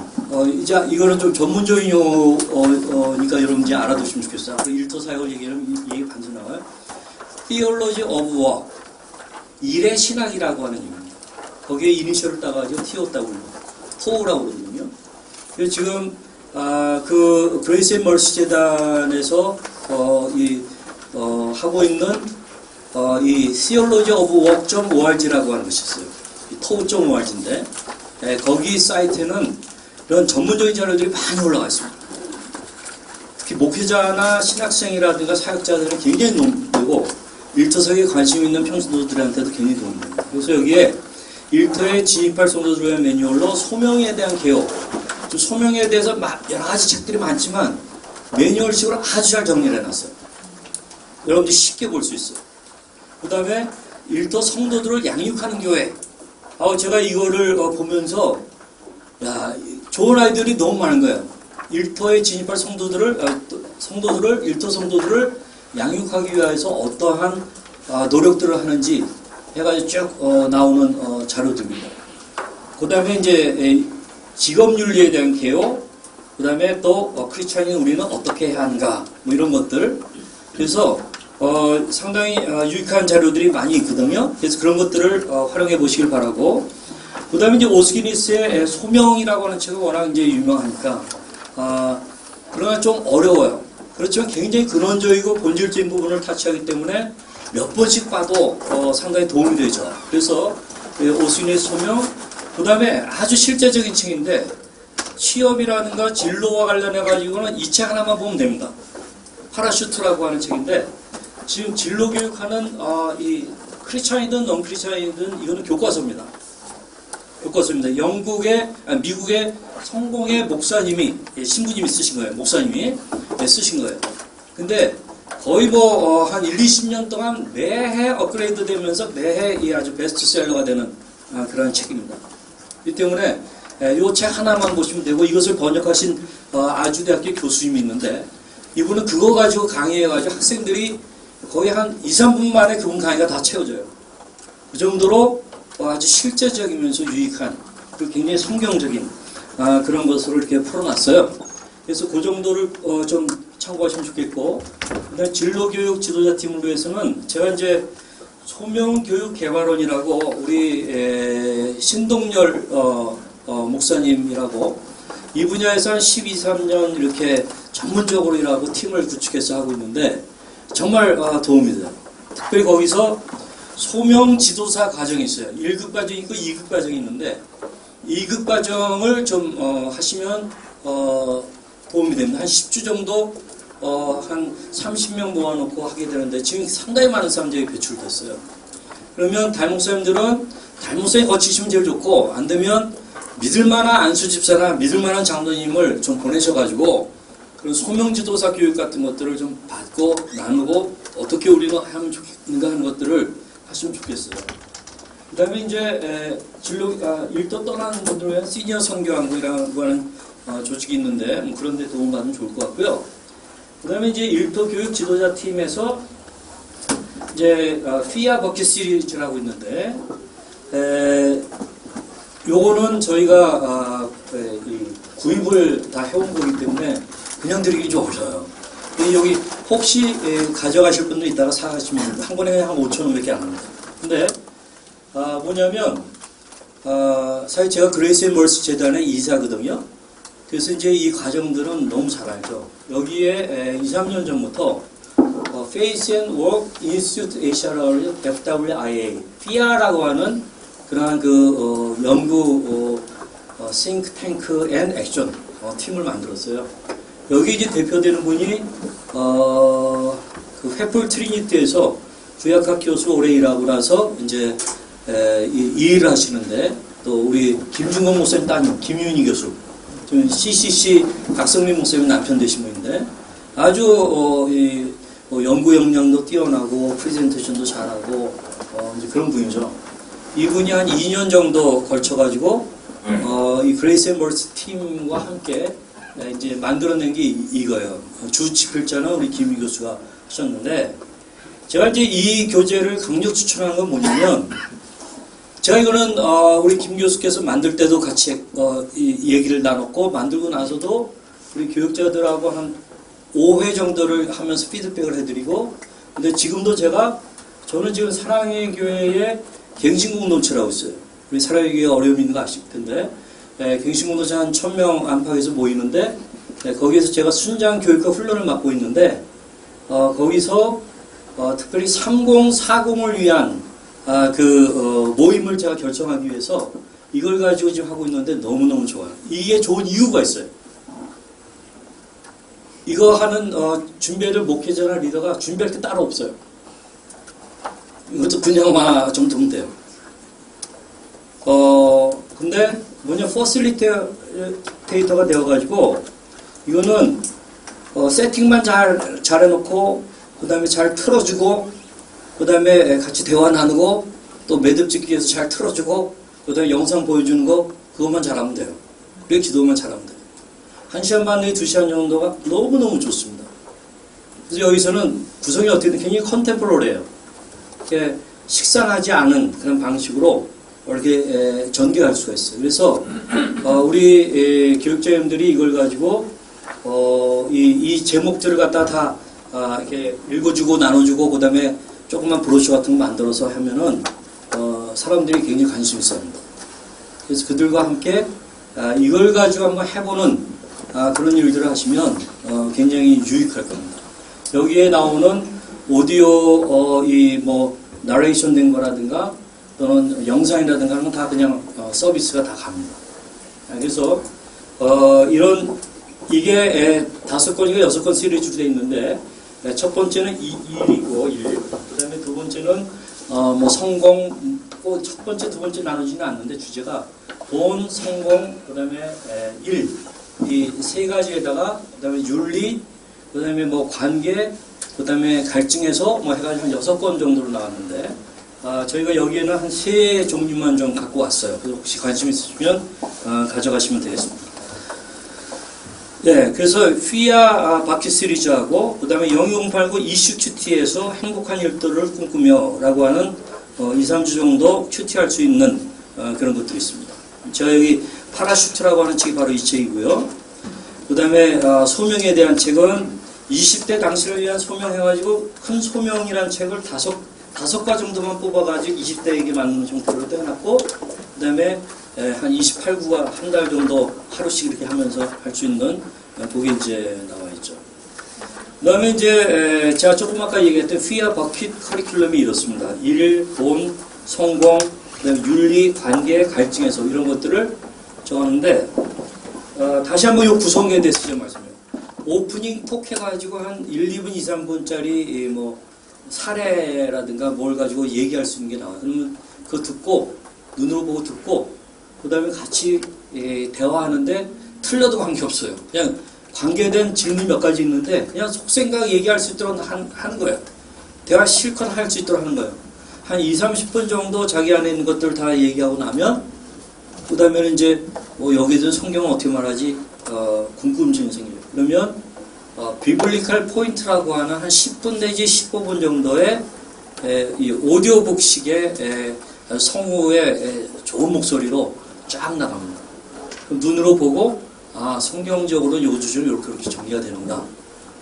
이제 이거는 좀 전문적인 용어니까 여러분 이제 알아두시면 좋겠어요. 일터 사역을 얘기하면 이게 반드시 나와요. Theology of Work, 일의 신학이라고 하는 의미입니다. 거기에 이니셜을 따가지고 TOW, 토우라고 그러거든요. 그래서 지금 그 그레이스 앤 멀시 재단에서 하고 있는 이 Theology of Work.org라고 하는 것이 있어요. 토우.org인데 거기 사이트에는 이런 전문적인 자료들이 많이 올라가 있습니다. 특히 목회자나 신학생이라든가 사역자들은 굉장히 도움이 되고 일터석에 관심 있는 평신도들한테도 굉장히 도움이 됩니다. 그래서 여기에 일터에 진입할 성도들을 위한 매뉴얼로 소명에 대한 개요. 소명에 대해서 여러 가지 책들이 많지만 매뉴얼식으로 아주 잘 정리를 해놨어요. 여러분들이 쉽게 볼 수 있어요. 그 다음에 일터 성도들을 양육하는 교회. 제가 이거를 보면서 좋은 아이들이 너무 많은 거예요. 일터에 진입할 일터 성도들을 양육하기 위해서 어떠한 노력들을 하는지 해가지고 쭉 나오는 자료들입니다. 그 다음에 이제 직업윤리에 대한 개요, 그 다음에 또 크리스찬인 우리는 어떻게 해야 하는가 뭐 이런 것들. 그래서 상당히 유익한 자료들이 많이 있거든요. 그래서 그런 것들을 활용해 보시길 바라고. 그 다음에 이제 오스기니스의 소명이라고 하는 책은 워낙 이제 유명하니까 그러나 좀 어려워요. 그렇지만 굉장히 근원적이고 본질적인 부분을 타치하기 때문에 몇 번씩 봐도 상당히 도움이 되죠. 그래서 오스기니스 소명, 그 다음에 아주 실제적인 책인데 취업이라든가 진로와 관련해 가지고는 이 책 하나만 보면 됩니다. 파라슈트라고 하는 책인데 지금 진로 교육하는 이 크리스찬이든 넌 크리스찬이든 이거는 교과서입니다. 교과서입니다. 미국의 성공의 목사님이 신부님이 쓰신 거예요. 목사님이 쓰신 거예요. 근데 거의 뭐 한 20년 동안 매해 업그레이드 되면서 매해 이 아주 베스트셀러가 되는 그런 책입니다. 이 때문에 이 책 하나만 보시면 되고 이것을 번역하신 아주대학교 교수님이 있는데 이분은 그거 가지고 강의해가지고 학생들이 거의 한 2, 3분 만에 그분 강의가 다 채워져요. 그 정도로 아주 실제적이면서 유익한 굉장히 성경적인 그런 것으로 이렇게 풀어놨어요. 그래서 그 정도를 좀 참고하시면 좋겠고, 그다음에 진로교육 지도자팀을 위해서는 제가 이제 소명교육개발원이라고 우리 신동열 목사님이라고 이 분야에서 한 12, 13년 이렇게 전문적으로 일하고 팀을 구축해서 하고 있는데 정말 도움이 돼요. 특별히 거기서 소명 지도사 과정이 있어요. 1급 과정이 있고 2급 과정이 있는데 2급 과정을 좀 하시면 도움이 됩니다. 한 10주 정도 한 30명 모아놓고 하게 되는데 지금 상당히 많은 사람들이 배출됐어요. 그러면 달목사님들은 달목사님 거치시면 제일 좋고 안 되면 믿을만한 안수집사나 믿을만한 장로님을 좀 보내셔가지고 그런 소명지도사 교육 같은 것들을 좀 받고 나누고 어떻게 우리는 하면 좋겠는가 하는 것들을 하시면 좋겠어요. 그 다음에 이제 일도 떠나는 분들을 위한 시니어 선교학부라고 하는 조직이 있는데 그런 데 도움받으면 좋을 것 같고요. 그다음에 이제 일도 교육 지도자 팀에서 이제 피아 버킷 시리즈라고 있는데 요거는 저희가 구입을 다 해온 거기 때문에 그냥 드리기 좀 어려워요. 여기 혹시 가져가실 분도 있다가 사가시면 한 번에 한 5,000원밖에 안 합니다. 근데 뭐냐면 사실 제가 그레이스 앤 멀스 재단의 이사거든요. 그래서 이제 이 과정들은 너무 잘 알죠. 여기에 2, 3년 전부터 Face and Work Institute Asia를 FWIA, FIA라고 하는 그러한 그 연구 Think Tank and Action 팀을 만들었어요. 여기 이제 대표되는 분이 그 횃불 트리니티에서 구약학 교수 오래 일하고 나서 이제 이 일을 하시는데 또 우리 김중건 목사님 따님 김윤희 교수, CCC 박성민 목사님 남편 되신 분인데 아주 연구 역량도 뛰어나고 프레젠테이션도 잘하고 이제 그런 분이죠. 이분이 한 2년 정도 걸쳐가지고 이 그레이스 앤 멀스 팀과 함께 이제 만들어낸 게 이거예요. 주 집필자는 우리 김희 교수가 하셨는데 제가 이제 이 교재를 강력 추천하는 건 뭐냐면 제가 이거는 우리 김 교수께서 만들 때도 같이 이 얘기를 나눴고 만들고 나서도 우리 교육자들하고 한 5회 정도를 하면서 피드백을 해드리고 근데 지금도 저는 지금 사랑의 교회에 갱신공동체라고 있어요. 우리 사랑의 교회 어려움이 있는 거 아실 텐데 갱신공동체 한 1,000명 안팎에서 모이는데 거기에서 제가 순장 교육과 훈련을 맡고 있는데 거기서 특별히 3040을 위한 모임을 제가 결정하기 위해서 이걸 가지고 지금 하고 있는데 너무너무 좋아요. 이게 좋은 이유가 있어요. 이거 하는 준비를 목회자나 리더가 준비할 게 따로 없어요. 이것도 그냥 좀 두면 돼요. 근데 뭐냐 퍼실리테이터가 되어가지고 이거는 세팅만 잘 해놓고 그 다음에 잘 틀어주고 그 다음에 같이 대화 나누고 또 매듭 짓기 위해서 잘 틀어주고 그 다음에 영상 보여주는 거 그것만 잘하면 돼요. 그리고 기도만 잘하면 돼요. 1시간 반 내에 2시간 정도가 너무너무 좋습니다. 그래서 여기서는 구성이 어떻게 되면 굉장히 컨템포러리해요. 이렇게 식상하지 않은 그런 방식으로 이렇게 전개할 수가 있어요. 그래서 우리 교육자님들이 이걸 가지고 이 제목들을 갖다 다 이렇게 읽어주고 나눠주고 그 다음에 조그만 브로셔 같은 거 만들어서 하면은 사람들이 굉장히 관심 있어 합니다. 그래서 그들과 함께 이걸 가지고 한번 해보는 그런 일들을 하시면 굉장히 유익할 겁니다. 여기에 나오는 오디오 나레이션 된 거라든가 또는 영상이라든가 하는 건 다 그냥 서비스가 다 갑니다. 그래서 이게 5건인가 6건 시리즈로 되어 있는데 첫 번째는 일이고 그 다음에 두 번째는 성공, 첫 번째, 두 번째 나누지는 않는데 주제가 돈, 성공, 그 다음에 일, 이 세 가지에다가 그 다음에 윤리, 그 다음에 관계, 그 다음에 갈증에서 해가지고 한 6건 정도로 나왔는데 저희가 여기에는 한 3종류만 좀 갖고 왔어요. 그래서 혹시 관심 있으시면 가져가시면 되겠습니다. 네, 그래서 피아 바퀴 시리즈하고 그 다음에 0289 이슈 큐티에서 행복한 일들을 꿈꾸며라고 하는 2, 3주 정도 큐티할 수 있는 그런 것들이 있습니다. 제가 여기 파라슈트라고 하는 책이 바로 이 책이고요. 그 다음에 소명에 대한 책은 20대 당신을 위한 소명해가지고 큰 소명이라는 책을 다섯 과 정도만 뽑아가지고 20대에게 맞는 형태로 해놨고 그 다음에 한 28구가 한 달 정도 하루씩 이렇게 하면서 할 수 있는 그게 이제 나와 있죠. 그 다음에 이제 제가 조금 아까 얘기했던 피아 버킷 커리큘럼이 이렇습니다. 일, 돈, 성공, 그 다음에 윤리, 관계, 갈증에서 이런 것들을 정하는데 다시 한번 이 구성에 대해서 좀 말씀해요. 오프닝 톡 해가지고 한 1, 2분, 2, 3분짜리 사례라든가 뭘 가지고 얘기할 수 있는 게 나와요. 그러면 그거 듣고 눈으로 보고 듣고 그 다음에 같이 대화하는데 틀려도 관계없어요. 그냥 관계된 질문 몇 가지 있는데 그냥 속생각 얘기할 수 있도록 하는 거예요. 대화 실컷 할 수 있도록 하는 거예요. 한 2, 30분 정도 자기 안에 있는 것들을 다 얘기하고 나면 그 다음에는 이제 여기서 성경은 어떻게 말하지? 궁금증이 생겨요. 그러면 비블리컬 포인트라고 하는 한 10분 내지 15분 정도의 이 오디오북식의 성우의 좋은 목소리로 쫙 나갑니다. 그럼 눈으로 보고 성경적으로 요 주제는 이렇게 정리가 되는구나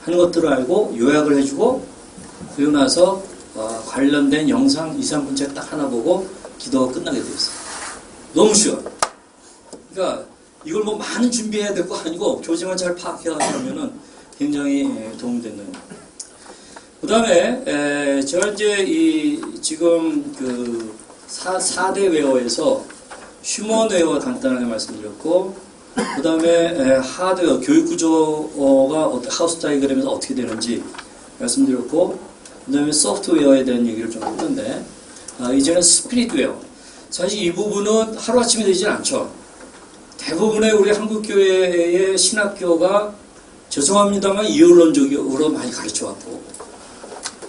하는 것들을 알고 요약을 해주고 그리고 나서 관련된 영상 2, 3분째 딱 하나 보고 기도가 끝나게 되어 있어요. 너무 쉬워요. 그러니까 이걸 뭐 많은 준비해야 될 거 아니고 교재만 잘 파악해가면은 굉장히 도움이 되는 거예요. 그 다음에 제가 이제 지금 그 4대 웨어에서 휴먼웨어 간단하게 말씀드렸고 그 다음에 하드웨어 교육 구조가 하우스 다이그램에서 어떻게 되는지 말씀드렸고 그 다음에 소프트웨어에 대한 얘기를 좀 했는데 이제는 스피릿웨어. 사실 이 부분은 하루아침에 되지 않죠. 대부분의 우리 한국교회의 신학교가 죄송합니다만 이원론적으로 많이 가르쳐왔고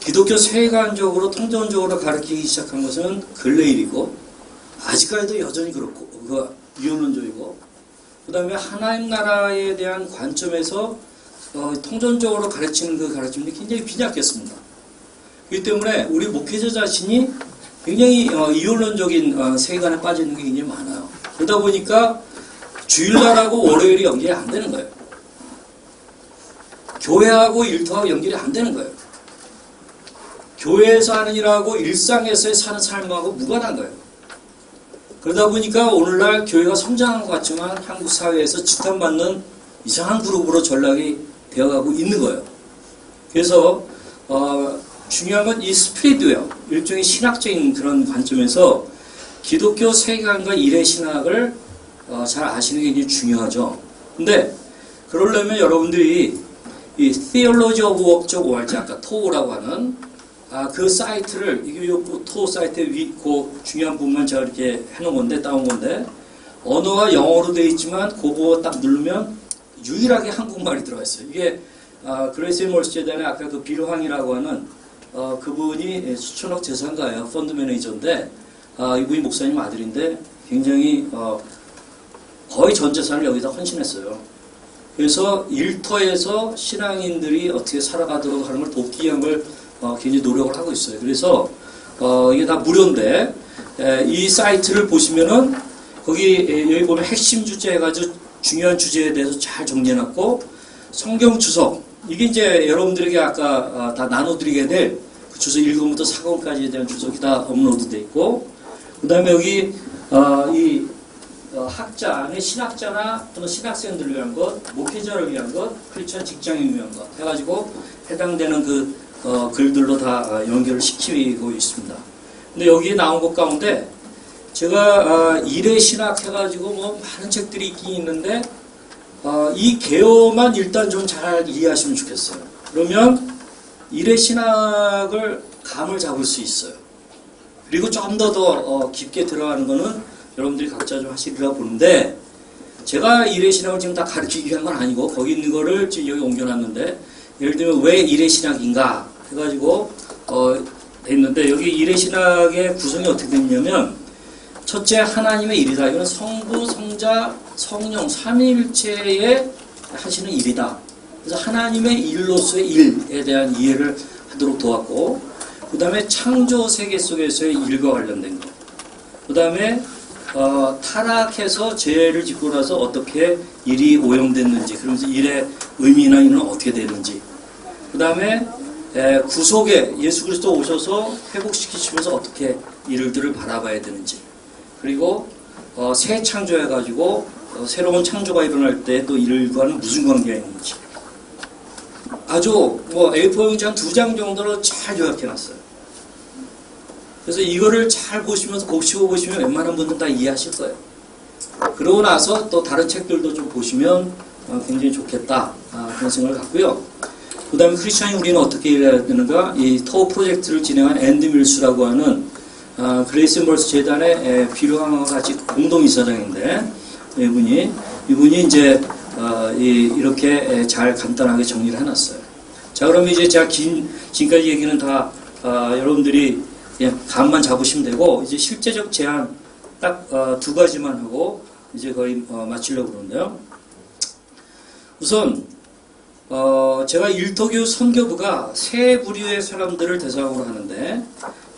기독교 세관적으로 통전적으로 가르치기 시작한 것은 근래 일이고 아직까지도 여전히 그렇고 이원론적이고 그 다음에 하나님 나라에 대한 관점에서 통전적으로 가르치는 그 가르침이 굉장히 빈약했습니다. 그렇기 때문에 우리 목회자 자신이 굉장히 이원론적인 세계관에 빠져 있는 게 굉장히 많아요. 그러다 보니까 주일날하고 월요일이 연결이 안 되는 거예요. 교회하고 일터하고 연결이 안 되는 거예요. 교회에서 하는 일하고 일상에서 사는 삶하고 무관한 거예요. 그러다 보니까 오늘날 교회가 성장한 것 같지만 한국 사회에서 지탄받는 이상한 그룹으로 전락이 되어가고 있는 거예요. 그래서 중요한 건 이 스피릿웨어, 일종의 신학적인 그런 관점에서 기독교 세계관과 일의 신학을 잘 아시는 게 굉장히 중요하죠. 근데 그러려면 여러분들이 이 Theology of Work적 ORG 아까 TOW라고 하는 그 사이트를 이게 TOW 사이트에 그 중요한 부분만 제가 이렇게 해놓은 건데 따온 건데 언어가 영어로 되어 있지만 그거 딱 누르면 유일하게 한국말이 들어가 있어요. 이게 그레이스 몰스 재단의 아까 그 빌황이라고 하는 그분이 수천억 재산가예요. 펀드 매니저인데 이분이 목사님 아들인데 굉장히 거의 전 재산을 여기다 헌신했어요. 그래서 일터에서 신앙인들이 어떻게 살아가도록 하는 걸 돕기 위한 걸 굉장히 노력을 하고 있어요. 그래서 이게 다 무료인데 이 사이트를 보시면은 여기 보면 핵심 주제 해가지고 중요한 주제에 대해서 잘 정리해놨고 성경 주석 이게 이제 여러분들에게 아까 다 나눠드리게 될 그 주석 1권부터 4권까지에 대한 주석이 다 업로드돼 있고 그 다음에 여기 이 학자, 신학자나 또는 신학생들을 위한 것, 목회자를 위한 것, 크리스천 직장인을 위한 것 해가지고 해당되는 그 글들로 다 연결을 시키고 있습니다. 근데 여기에 나온 것 가운데 제가 일의 신학 해가지고 뭐 많은 책들이 있긴 있는데 이 개요만 일단 좀 잘 이해하시면 좋겠어요. 그러면 일의 신학을 감을 잡을 수 있어요. 그리고 좀 더 깊게 들어가는 거는 여러분들이 각자 좀 하시리라 보는데 제가 일의 신학을 지금 다 가르치기 위한 건 아니고 거기 있는 거를 지금 여기 옮겨놨는데 예를 들면 왜 일의 신학인가 해가지고 했는데 여기 일의 신학의 구성이 어떻게 됐냐면 첫째 하나님의 일이다. 이건 성부, 성자, 성령 삼위일체에 하시는 일이다. 그래서 하나님의 일로서의 일에 대한 이해를 하도록 도왔고 그 다음에 창조 세계 속에서의 일과 관련된 것 그 다음에 타락해서 죄를 짓고 나서 어떻게 일이 오염됐는지 그러면서 일의 의미나 이는 어떻게 되는지 그 다음에 구속에 예수 그리스도 오셔서 회복시키시면서 어떻게 일들을 바라봐야 되는지 그리고 새 창조해가지고 새로운 창조가 일어날 때 또 일과는 무슨 관계가 있는지 아주 A4 용지 한 2장 정도로 잘 요약해놨어요. 그래서 이거를 잘 보시면서 곱씹어 보시면 웬만한 분들은 다 이해하실 거예요. 그러고 나서 또 다른 책들도 좀 보시면 굉장히 좋겠다 그런 생각을 갖고요. 그 다음에 크리스천이 우리는 어떻게 일해야 되는가 이 토우 프로젝트를 진행한 앤디 밀스라고 하는 그레이스 몰스 재단의 비료항과 같이 공동이사장인데 이분이 이제 이렇게 잘 간단하게 정리를 해놨어요. 자 그러면 이제 제가 지금까지 얘기는 다 여러분들이 그냥 감만 잡으시면 되고 이제 실제적 제안 딱 2가지만 하고 이제 거의 마치려고 그러는데요. 우선 제가 일터교 선교부가 세 부류의 사람들을 대상으로 하는데,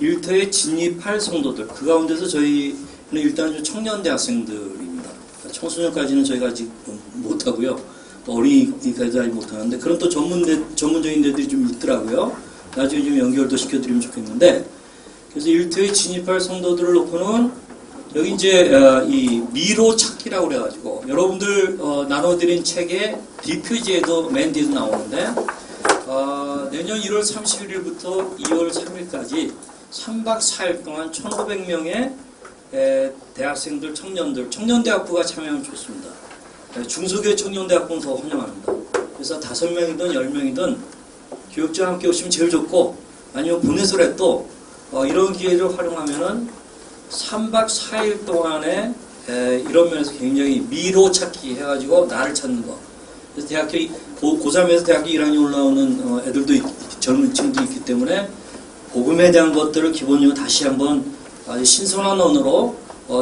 일터에 진입할 성도들, 그 가운데서 저희는 일단 좀 청년 대학생들입니다. 청소년까지는 저희가 아직 못하고요. 또 어린이까지 아직 못하는데, 그런 또 전문적인 데들이 좀 있더라고요. 나중에 좀 연결도 시켜드리면 좋겠는데, 그래서 일터에 진입할 성도들을 놓고는 여기 이제 이 미로 찾기라고 그래가지고 여러분들 나눠드린 책의 B표지에도 맨 뒤에도 나오는데 내년 1월 31일부터 2월 3일까지 3박 4일 동안 1,500명의 대학생들, 청년대학부가 참여하면 좋습니다. 중소교회 청년대학부는 더 환영합니다. 그래서 5명이든 10명이든 교육자와 함께 오시면 제일 좋고, 아니면 보내서라도 이런 기회를 활용하면은 3박 4일 동안에 이런 면에서 굉장히 미로 찾기 해가지고 나를 찾는 거. 그래서 대학교 고3에서 대학교 1학년 올라오는 애들도 젊은 친구도 있기 때문에 복음에 대한 것들을 기본적으로 다시 한번 아주 신선한 언어로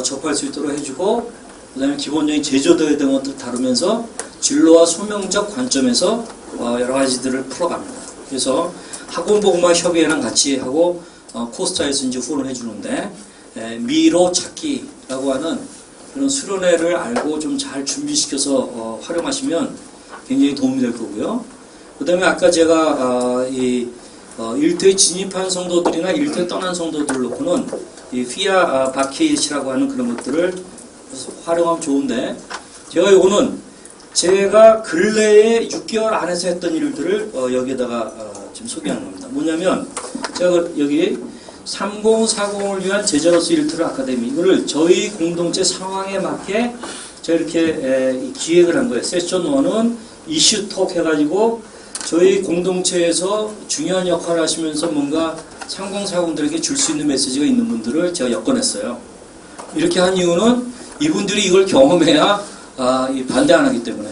접할 수 있도록 해주고, 그 다음에 기본적인 제조도에 대한 것들을 다루면서 진로와 소명적 관점에서 여러 가지들을 풀어갑니다. 그래서 학원복음화 협의회랑 같이 하고 코스타에서 이제 후원을 해주는데, 미로 찾기라고 하는 그런 수련회를 알고 좀 잘 준비시켜서 활용하시면 굉장히 도움이 될 거고요. 그 다음에 아까 제가 일터에 진입한 성도들이나 일터에 떠난 성도들을 놓고는 이 피아 바켓이라고 하는 그런 것들을 활용하면 좋은데, 제가 요거는 제가 근래에 6개월 안에서 했던 일들을 여기에다가 지금 소개하는 겁니다. 뭐냐면 제가 여기 3040을 위한 제자로서 일터를 아카데미, 이거를 저희 공동체 상황에 맞게 제가 이렇게 기획을 한 거예요. 세션 1은 이슈톡 해가지고 저희 공동체에서 중요한 역할을 하시면서 뭔가 3040들에게 줄 수 있는 메시지가 있는 분들을 제가 엮어냈어요. 이렇게 한 이유는 이분들이 이걸 경험해야 반대 안 하기 때문에,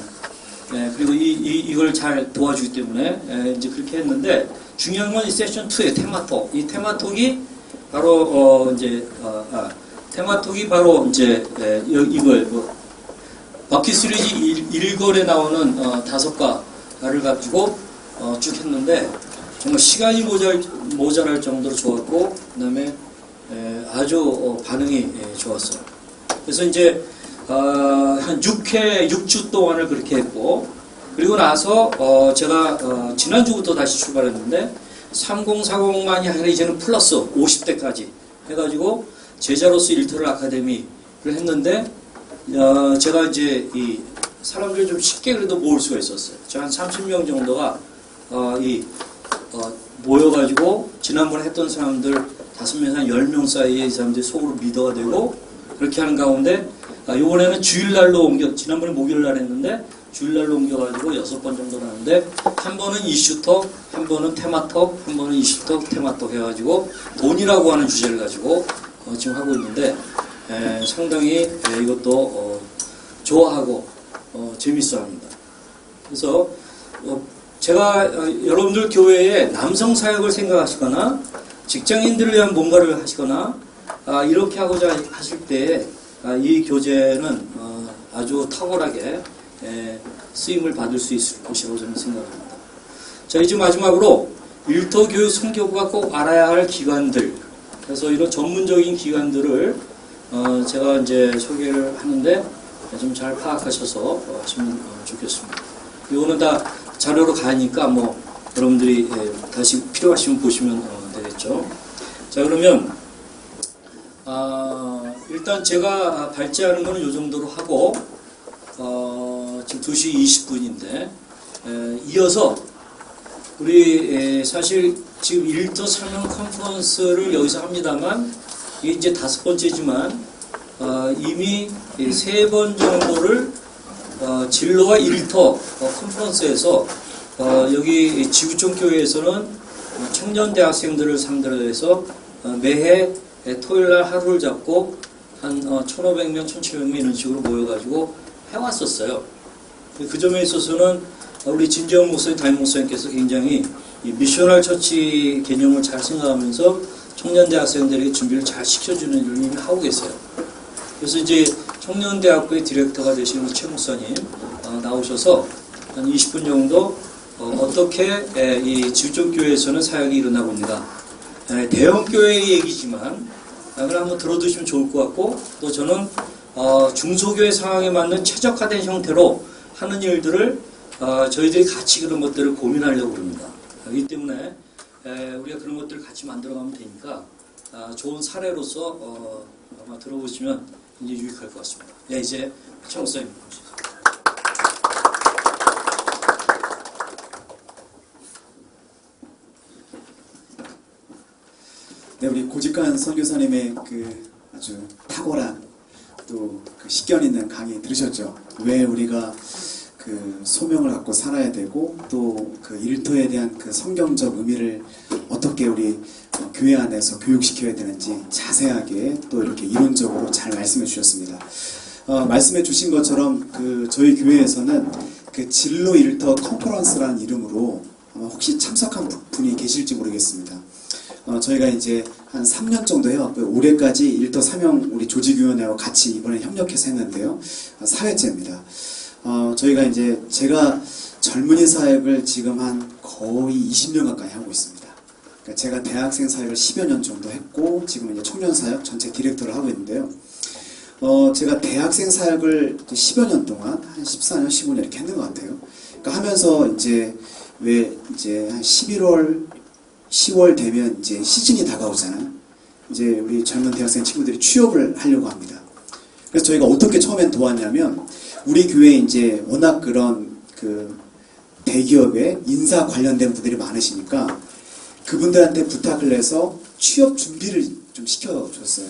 그리고 이걸 잘 도와주기 때문에 이제 그렇게 했는데, 중요한 건 이 세션 2의 테마톡. 이 테마톡이 바로 테마톡이 바로 이제 이걸 바퀴 시리즈 1권에 나오는 5가를 가지고 쭉 했는데, 정말 시간이 모자랄 정도로 좋았고, 그다음에 아주 반응이 좋았어요. 그래서 이제 한 6주 동안을 그렇게 했고, 그리고 나서 제가 지난주부터 다시 출발했는데 3040만이 아니라 이제는 플러스 50대까지 해가지고 제자로서 일터를 아카데미를 했는데, 제가 이제 이 사람들이 좀 쉽게 그래도 모을 수가 있었어요. 저 한 30명 정도가 모여가지고 지난번에 했던 사람들 5명, 한 10명 사이에 이 사람들이 속으로 리더가 되고, 그렇게 하는 가운데 이번에는 주일날로 지난번에 목요일날 했는데 주일날로 옮겨가지고 6번 정도 하는데, 한 번은 이슈톡, 한 번은 테마톡, 한 번은 이슈톡, 테마톡 해가지고 돈이라고 하는 주제를 가지고 지금 하고 있는데, 상당히 이것도 좋아하고 재밌어 합니다. 그래서 제가 여러분들 교회에 남성 사역을 생각하시거나 직장인들을 위한 뭔가를 하시거나 이렇게 하고자 하실 때 이 교재는 아주 탁월하게 쓰임을 받을 수 있을 것이라고 저는 생각합니다. 자, 이제 마지막으로 일터교육 선교부가 꼭 알아야 할 기관들, 그래서 이런 전문적인 기관들을 제가 이제 소개를 하는데 좀 잘 파악하셔서 하시면 좋겠습니다. 이거는 다 자료로 가니까 뭐 여러분들이 다시 필요하시면 보시면 되겠죠. 자, 그러면 일단 제가 발제하는 거는 이 정도로 하고, 지금 2시 20분인데 이어서 우리 사실 지금 일터 사명 컨퍼런스를 여기서 합니다만, 이게 이제 5번째지만 이미 3번 정도를 진로와 일터 컨퍼런스에서 여기 지구촌 교회에서는 청년 대학생들을 상대로 해서 매해 토요일날 하루를 잡고 한 1,500명, 1,700명 이런 식으로 모여가지고 해왔었어요. 그 점에 있어서는 우리 진지영 목사님, 담임 목사님께서 굉장히 이 미셔널 처치 개념을 잘 생각하면서 청년 대학생들에게 준비를 잘 시켜주는 일을 이미 하고 계세요. 그래서 이제 청년대학부의 디렉터가 되시는 최 목사님 나오셔서 한 20분 정도 어떻게 이 지구촌교회에서는 사역이 일어나고 있는가. 대형 교회의 얘기지만 그걸 한번 들어두시면 좋을 것 같고, 또 저는 중소교회 상황에 맞는 최적화된 형태로 하는 일들을 저희들이 같이 그런 것들을 고민하려고 합니다. 그렇기 때문에 우리가 그런 것들을 같이 만들어가면 되니까 좋은 사례로서 아마 들어보시면 굉장히 유익할 것 같습니다. 예, 이제 최 목사님. 네, 우리 고직관 선교사님의 그 아주 탁월한 또 그 식견 있는 강의 들으셨죠? 왜 우리가 그 소명을 갖고 살아야 되고 또 그 일터에 대한 그 성경적 의미를 어떻게 우리 교회 안에서 교육시켜야 되는지 자세하게 또 이렇게 이론적으로 잘 말씀해 주셨습니다. 말씀해 주신 것처럼 그 저희 교회에서는 그 진로 일터 컨퍼런스라는 이름으로 아마 혹시 참석한 분이 계실지 모르겠습니다. 저희가 이제 한 3년 정도 해왔고요. 올해까지 일터 사명 우리 조직위원회와 같이 이번에 협력해서 했는데요. 4회째입니다. 저희가 이제 제가 젊은이 사역을 지금 한 거의 20년 가까이 하고 있습니다. 그러니까 제가 대학생 사역을 10여 년 정도 했고 지금은 이제 청년 사역 전체 디렉터를 하고 있는데요. 제가 대학생 사역을 10여 년 동안 한 14년, 15년 이렇게 했는 것 같아요. 그러니까 하면서 이제 왜 이제 한 11월, 10월 되면 이제 시즌이 다가오잖아요. 이제 우리 젊은 대학생 친구들이 취업을 하려고 합니다. 그래서 저희가 어떻게 처음엔 도왔냐면 우리 교회에 이제 워낙 그런 그 대기업에 인사 관련된 분들이 많으시니까 그분들한테 부탁을 해서 취업 준비를 좀 시켜줬어요.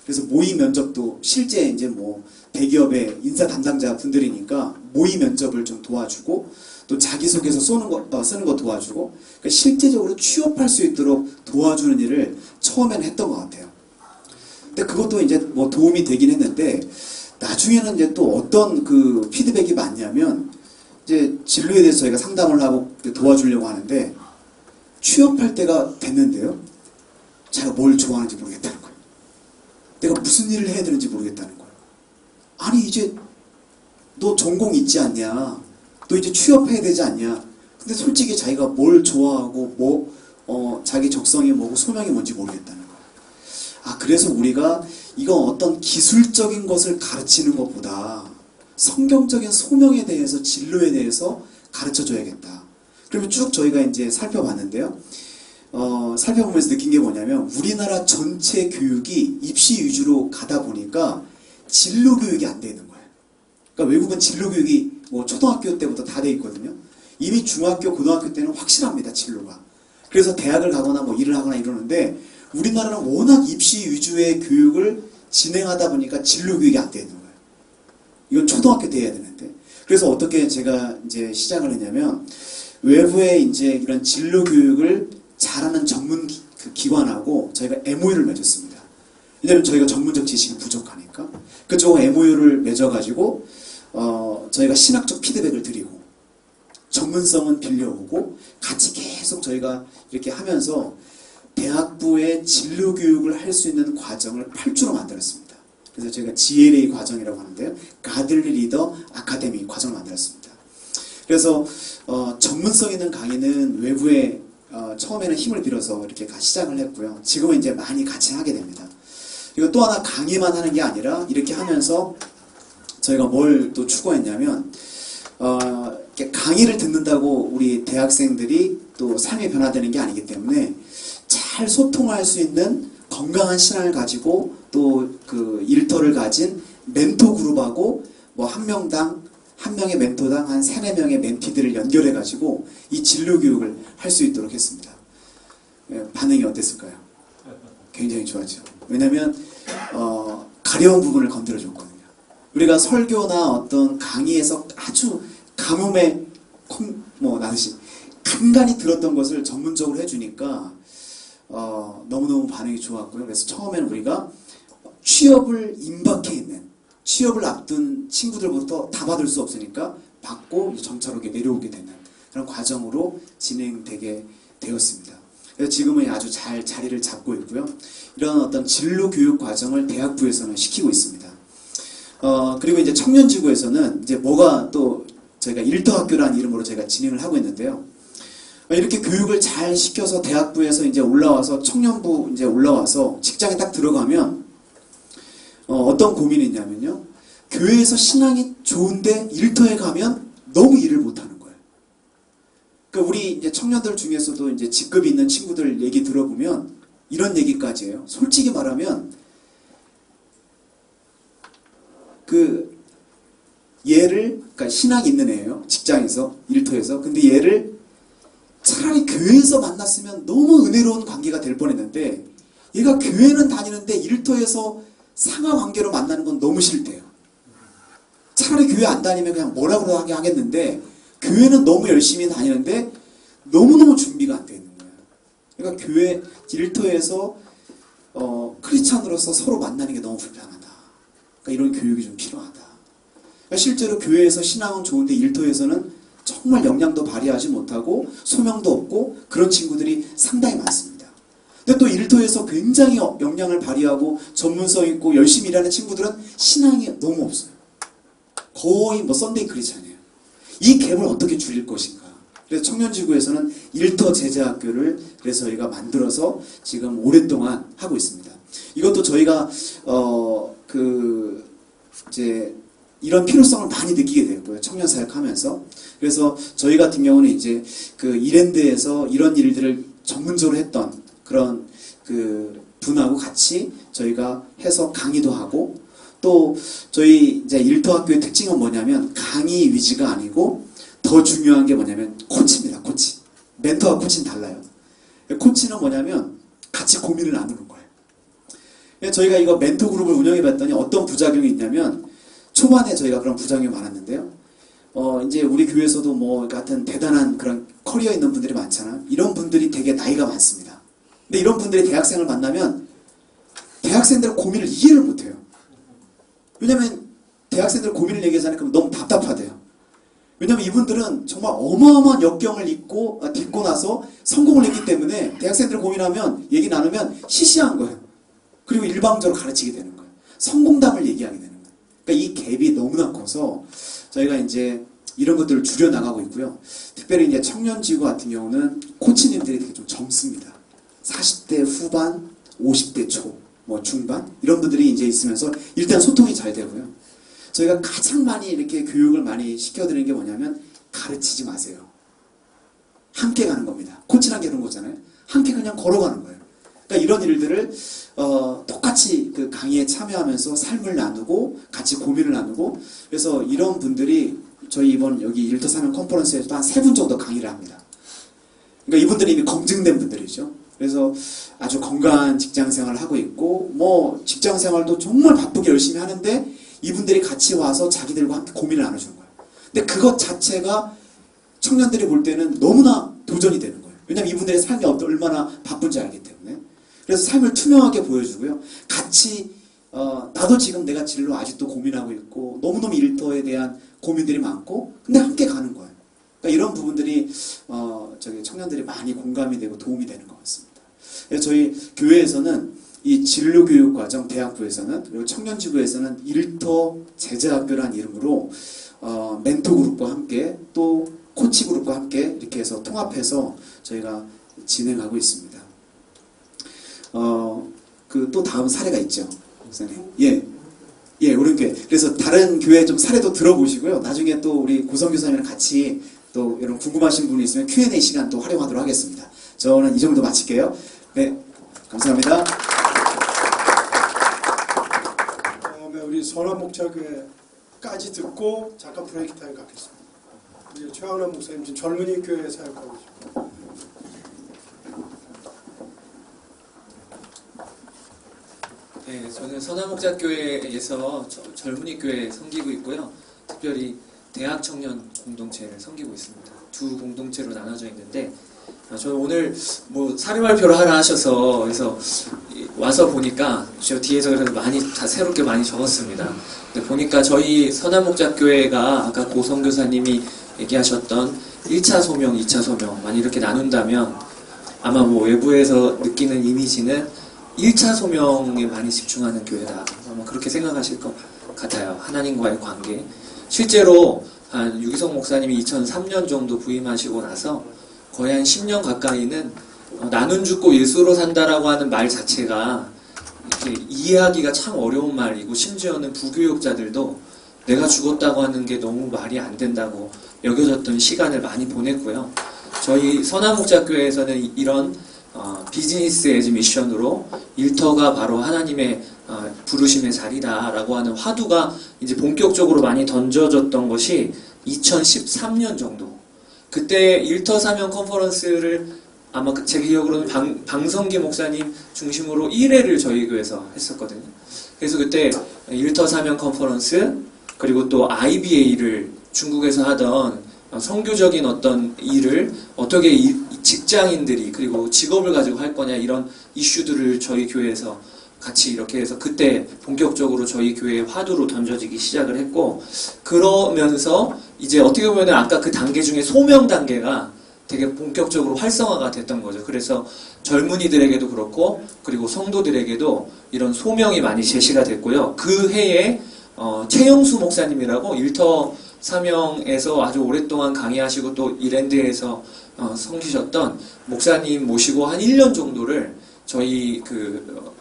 그래서 모의 면접도 실제 이제 뭐 대기업의 인사 담당자 분들이니까 모의 면접을 좀 도와주고 또 자기소개서 쓰는 거 도와주고 그러니까 실제적으로 취업할 수 있도록 도와주는 일을 처음에는 했던 것 같아요. 근데 그것도 이제 뭐 도움이 되긴 했는데 나중에는 이제 또 어떤 그 피드백이 많냐면 이제 진로에 대해서 저희가 상담을 하고 도와주려고 하는데 취업할 때가 됐는데요. 자기가 뭘 좋아하는지 모르겠다는 거예요. 내가 무슨 일을 해야 되는지 모르겠다는 거예요. 아니 이제 너 전공 있지 않냐? 너 이제 취업해야 되지 않냐? 근데 솔직히 자기가 뭘 좋아하고 자기 적성이 뭐고 소명이 뭔지 모르겠다는 거예요. 그래서 우리가 이건 어떤 기술적인 것을 가르치는 것보다 성경적인 소명에 대해서 진로에 대해서 가르쳐줘야겠다. 그러면 쭉 저희가 이제 살펴봤는데요. 살펴보면서 느낀 게 뭐냐면 우리나라 전체 교육이 입시 위주로 가다 보니까 진로 교육이 안 되는 거예요. 그러니까 외국은 진로 교육이 뭐 초등학교 때부터 다 돼 있거든요. 이미 중학교, 고등학교 때는 확실합니다, 진로가. 그래서 대학을 가거나 뭐 일을 하거나 이러는데 우리나라는 워낙 입시 위주의 교육을 진행하다 보니까 진로 교육이 안 되는 거예요. 이건 초등학교 때 해야 되는데. 그래서 어떻게 제가 이제 시작을 했냐면 외부에 이제 이런 진로 교육을 잘하는 전문 기관하고 저희가 MOU를 맺었습니다. 왜냐면 저희가 전문적 지식이 부족하니까. 그쪽 MOU를 맺어가지고 저희가 신학적 피드백을 드리고 전문성은 빌려오고 같이 계속 저희가 이렇게 하면서 대학부의 진로 교육을 할 수 있는 과정을 8주로 만들었습니다. 그래서 저희가 GLA 과정이라고 하는데요. 가들리 리더 아카데미 과정을 만들었습니다. 그래서 전문성 있는 강의는 외부에 처음에는 힘을 빌어서 이렇게 시작을 했고요. 지금은 이제 많이 같이 하게 됩니다. 그리고 또 하나 강의만 하는 게 아니라 이렇게 하면서 저희가 뭘 또 추구했냐면 강의를 듣는다고 우리 대학생들이 또 삶이 변화되는 게 아니기 때문에 잘 소통할 수 있는 건강한 신앙을 가지고 또 그 일터를 가진 멘토 그룹하고 뭐 한 명의 멘토당 한 3, 4명의 멘티들을 연결해 가지고 이 진로 교육을 할 수 있도록 했습니다. 반응이 어땠을까요? 굉장히 좋았죠. 왜냐면 가려운 부분을 건드려 줬거든요. 우리가 설교나 어떤 강의에서 아주 가뭄에 나듯이 간간히 들었던 것을 전문적으로 해주니까 너무너무 반응이 좋았고요. 그래서 처음에는 우리가 취업을 임박해 있는 취업을 앞둔 친구들부터 다 받을 수 없으니까 받고 점차로 내려오게 되는 그런 과정으로 진행되게 되었습니다. 그래서 지금은 아주 잘 자리를 잡고 있고요. 이런 어떤 진로 교육 과정을 대학부에서는 시키고 있습니다. 그리고 이제 청년지구에서는 이제 뭐가 또 저희가 일터학교라는 이름으로 저희가 진행을 하고 있는데요. 이렇게 교육을 잘 시켜서 대학부에서 이제 올라와서 청년부 이제 올라와서 직장에 딱 들어가면 어떤 고민이 있냐면요. 교회에서 신앙이 좋은데 일터에 가면 너무 일을 못하는 거예요. 그러니까 우리 이제 청년들 중에서도 이제 직급이 있는 친구들 얘기 들어보면 이런 얘기까지 해요. 솔직히 말하면 얘를 그러니까 신앙이 있는 애예요. 직장에서 일터에서. 근데 얘를 차라리 교회에서 만났으면 너무 은혜로운 관계가 될 뻔했는데 얘가 교회는 다니는데 일터에서 상하 관계로 만나는 건 너무 싫대요. 차라리 교회 안 다니면 그냥 뭐라고 하겠는데 교회는 너무 열심히 다니는데 너무너무 준비가 안 돼 있는 거예요. 그러니까 교회 일터에서 크리스찬으로서 서로 만나는 게 너무 불편하다. 그러니까 이런 교육이 좀 필요하다. 그러니까 실제로 교회에서 신앙은 좋은데 일터에서는 정말 역량도 발휘하지 못하고 소명도 없고 그런 친구들이 상당히 많습니다. 근데 또 일터에서 굉장히 역량을 발휘하고 전문성 있고 열심히 일하는 친구들은 신앙이 너무 없어요. 거의 뭐 썬데이 크리스찬이에요. 이 갭을 어떻게 줄일 것인가. 그래서 청년지구에서는 일터 제자학교를 그래서 저희가 만들어서 지금 오랫동안 하고 있습니다. 이것도 저희가 이제 이런 필요성을 많이 느끼게 되었고요. 청년 사역하면서. 그래서 저희 같은 경우는 이제 그 이랜드에서 이런 일들을 전문적으로 했던 그런 그 분하고 같이 저희가 해서 강의도 하고 또 저희 이제 일터학교의 특징은 뭐냐면 강의 위주가 아니고 더 중요한 게 뭐냐면 코치입니다. 코치. 멘토와 코치는 달라요. 코치는 뭐냐면 같이 고민을 나누는 거예요. 저희가 이거 멘토 그룹을 운영해 봤더니 어떤 부작용이 있냐면 초반에 저희가 그런 부작용이 많았는데요. 이제 우리 교회에서도 뭐 같은 대단한 그런 커리어 있는 분들이 많잖아요. 이런 분들이 되게 나이가 많습니다. 근데 이런 분들이 대학생을 만나면 대학생들의 고민을 이해를 못해요. 왜냐면 대학생들 고민을 얘기하잖아요. 그럼 너무 답답하대요. 왜냐면 이분들은 정말 어마어마한 역경을 딛고 나서 성공을 했기 때문에 대학생들 고민하면 얘기 나누면 시시한 거예요. 그리고 일방적으로 가르치게 되는 거예요. 성공담을 얘기하게 되는 거예요. 그러니까 이 갭이 너무나 커서 저희가 이제 이런 것들을 줄여나가고 있고요. 특별히 이제 청년지구 같은 경우는 코치님들이 되게 좀 젊습니다. 40대 후반, 50대 초, 뭐 중반 이런 분들이 이제 있으면서 일단 소통이 잘 되고요. 저희가 가장 많이 이렇게 교육을 많이 시켜드리는 게 뭐냐면 가르치지 마세요. 함께 가는 겁니다. 코치란 게 그런 거잖아요. 함께 그냥 걸어가는 거예요. 그러니까 이런 일들을 똑같이 그 강의에 참여하면서 삶을 나누고 같이 고민을 나누고 그래서 이런 분들이 저희 이번 여기 일터 사명 컨퍼런스에서도 한 3분 정도 강의를 합니다. 그러니까 이분들이 이미 검증된 분들이죠. 그래서 아주 건강한 직장 생활을 하고 있고 뭐 직장 생활도 정말 바쁘게 열심히 하는데 이분들이 같이 와서 자기들과 함께 고민을 나눠주는 거예요. 근데 그것 자체가 청년들이 볼 때는 너무나 도전이 되는 거예요. 왜냐하면 이분들의 삶이 얼마나 바쁜지 알기 때문에. 그래서 삶을 투명하게 보여주고요. 같이 나도 지금 내가 진로 아직도 고민하고 있고 너무너무 일터에 대한 고민들이 많고 근데 함께 가는 거예요. 그러니까 이런 부분들이 저기 청년들이 많이 공감이 되고 도움이 되는 것 같습니다. 그래서 저희 교회에서는 이 진로교육과정 대학부에서는 그리고 청년지구에서는 일터 제자학교라는 이름으로 멘토 그룹과 함께 또 코치 그룹과 함께 이렇게 해서 통합해서 저희가 진행하고 있습니다. 또 다음 사례가 있죠. 목사님. 예, 우리 교회. 그래서 다른 교회 좀 사례도 들어보시고요. 나중에 또 우리 고성교사님이랑 같이 또 여러분 궁금하신 분이 있으면 Q&A 시간 또 활용하도록 하겠습니다. 저는 이 정도 마칠게요. 네, 감사합니다. 다음에 우리 선한목자교회까지 듣고 잠깐 브레이크 타임 갖겠습니다. 우리 최강남 목사님 지금 젊은이 교회에 사역하고 계십니다. 네, 저는 선한목자교회에서 젊은이 교회 섬기고 있고요. 특별히 대학 청년 공동체를 섬기고 있습니다. 두 공동체로 나눠져 있는데 저는 오늘 뭐 사례발표를 하라 하셔서 그래서 와서 보니까 저 뒤에서 그래도 많이 다 새롭게 많이 적었습니다. 근데 보니까 저희 선한목자교회가 아까 고성교사님이 얘기하셨던 1차 소명, 2차 소명 많이 이렇게 나눈다면 아마 뭐 외부에서 느끼는 이미지는 1차 소명에 많이 집중하는 교회다. 아마 그렇게 생각하실 것 같아요. 하나님과의 관계. 실제로 한 유기성 목사님이 2003년 정도 부임하시고 나서 거의 한 10년 가까이는 나눈 죽고 예수로 산다라고 하는 말 자체가 이렇게 이해하기가 참 어려운 말이고, 심지어는 부교육자들도 내가 죽었다고 하는 게 너무 말이 안 된다고 여겨졌던 시간을 많이 보냈고요. 저희 선화목자교회에서는 이런 비즈니스 에즈 미션으로 일터가 바로 하나님의 부르심의 자리다라고 하는 화두가 이제 본격적으로 많이 던져졌던 것이 2013년 정도. 그때 일터 사명 컨퍼런스를 아마 제 기억으로는 방성기 목사님 중심으로 1회를 저희 교회에서 했었거든요. 그래서 그때 일터 사명 컨퍼런스, 그리고 또 IBA를 중국에서 하던 선교적인 어떤 일을 어떻게 직장인들이 그리고 직업을 가지고 할 거냐, 이런 이슈들을 저희 교회에서 같이 이렇게 해서 그때 본격적으로 저희 교회의 화두로 던져지기 시작을 했고, 그러면서 이제 어떻게 보면 아까 그 단계 중에 소명 단계가 되게 본격적으로 활성화가 됐던 거죠. 그래서 젊은이들에게도 그렇고, 그리고 성도들에게도 이런 소명이 많이 제시가 됐고요. 그 해에 최영수 목사님이라고 일터 사명에서 아주 오랫동안 강의하시고 또 이랜드에서 섬기셨던 목사님 모시고 한 1년 정도를 저희 그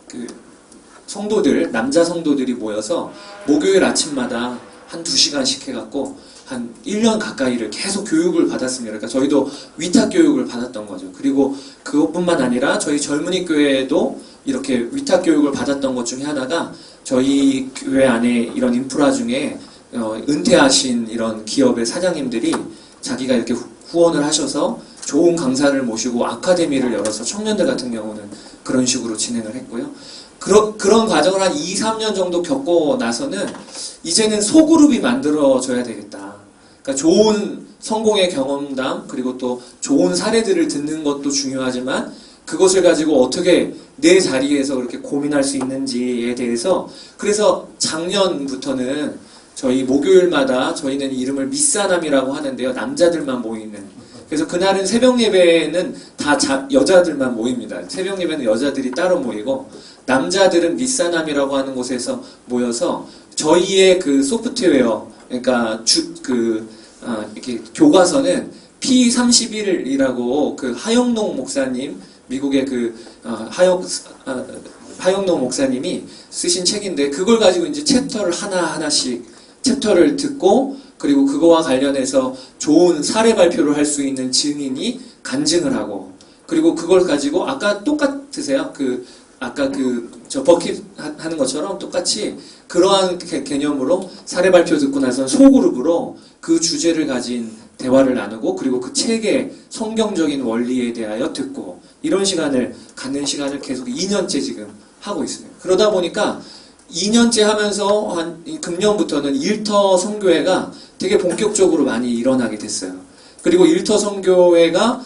성도들, 남자 성도들이 모여서 목요일 아침마다 한 2시간씩 해갖고 한 1년 가까이를 계속 교육을 받았습니다. 그러니까 저희도 위탁 교육을 받았던 거죠. 그리고 그것뿐만 아니라 저희 젊은이 교회에도 이렇게 위탁 교육을 받았던 것 중에 하나가, 저희 교회 안에 이런 인프라 중에 은퇴하신 이런 기업의 사장님들이 자기가 이렇게 후원을 하셔서 좋은 강사를 모시고 아카데미를 열어서 청년들 같은 경우는 그런 식으로 진행을 했고요. 그런 과정을 한 2, 3년 정도 겪고 나서는 이제는 소그룹이 만들어져야 되겠다. 그러니까 좋은 성공의 경험담, 그리고 또 좋은 사례들을 듣는 것도 중요하지만 그것을 가지고 어떻게 내 자리에서 그렇게 고민할 수 있는지에 대해서, 그래서 작년부터는 저희 목요일마다 저희는 이름을 미사남이라고 하는데요. 남자들만 모이는. 그래서 그날은 새벽 예배는 다 여자들만 모입니다. 새벽 예배는 여자들이 따로 모이고, 남자들은 미사남이라고 하는 곳에서 모여서 저희의 그 소프트웨어, 그러니까 이렇게 교과서는 P31이라고 그 하영농 목사님, 미국의 하영농 목사님이 쓰신 책인데, 그걸 가지고 이제 챕터를 하나하나씩 챕터를 듣고, 그리고 그거와 관련해서 좋은 사례 발표를 할 수 있는 증인이 간증을 하고, 그리고 그걸 가지고 아까 똑같으세요? 아까 저 버킷 하는 것처럼 똑같이 그러한 개념으로 사례 발표 듣고 나서는 소그룹으로 그 주제를 가진 대화를 나누고, 그리고 그 책의 성경적인 원리에 대하여 듣고, 이런 시간을 갖는 시간을 계속 2년째 지금 하고 있어요. 그러다 보니까 2년째 하면서 한 금년부터는 일터 선교회가 되게 본격적으로 많이 일어나게 됐어요. 그리고 일터 선교회가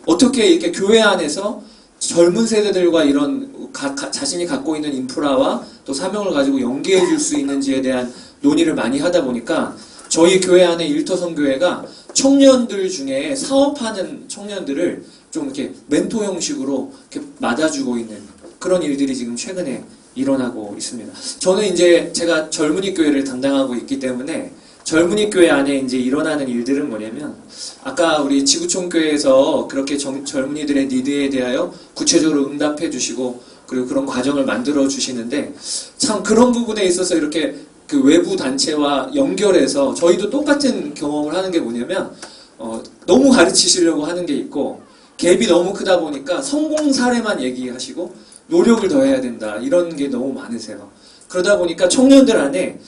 어떻게 이렇게 교회 안에서 젊은 세대들과 이런 자신이 갖고 있는 인프라와 또 사명을 가지고 연계해 줄 수 있는지에 대한 논의를 많이 하다 보니까 저희 교회 안에 일터 선교회가 청년들 중에 사업하는 청년들을 좀 이렇게 멘토 형식으로 이렇게 맞아주고 있는 그런 일들이 지금 최근에 일어나고 있습니다. 저는 이제 제가 젊은이 교회를 담당하고 있기 때문에 젊은이 교회 안에 이제 일어나는 일들은 뭐냐면, 아까 우리 지구촌 교회에서 그렇게 젊은이들의 니드에 대하여 구체적으로 응답해 주시고, 그리고 그런 과정을 만들어 주시는데, 참 그런 부분에 있어서 이렇게 그 외부 단체와 연결해서 저희도 똑같은 경험을 하는 게 뭐냐면, 너무 가르치시려고 하는 게 있고, 갭이 너무 크다 보니까 성공 사례만 얘기하시고 노력을 더 해야 된다, 이런 게 너무 많으세요. 그러다 보니까 청년들 안에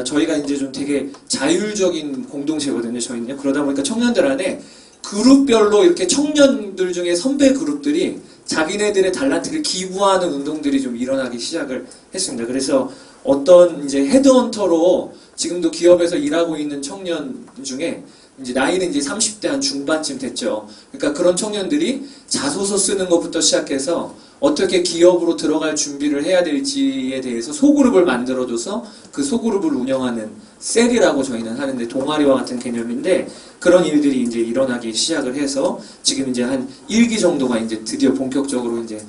저희가 이제 좀 되게 자율적인 공동체거든요, 저희는요. 그러다 보니까 청년들 안에 그룹별로 이렇게 청년들 중에 선배 그룹들이 자기네들의 달란트를 기부하는 운동들이 좀 일어나기 시작을 했습니다. 그래서 어떤 이제 헤드헌터로 지금도 기업에서 일하고 있는 청년 중에 이제 나이는 이제 30대 한 중반쯤 됐죠. 그러니까 그런 청년들이 자소서 쓰는 것부터 시작해서 어떻게 기업으로 들어갈 준비를 해야 될지에 대해서 소그룹을 만들어줘서 그 소그룹을 운영하는 셀이라고 저희는 하는데, 동아리와 같은 개념인데, 그런 일들이 이제 일어나기 시작을 해서 지금 이제 한 1기 정도가 이제 드디어 본격적으로 이제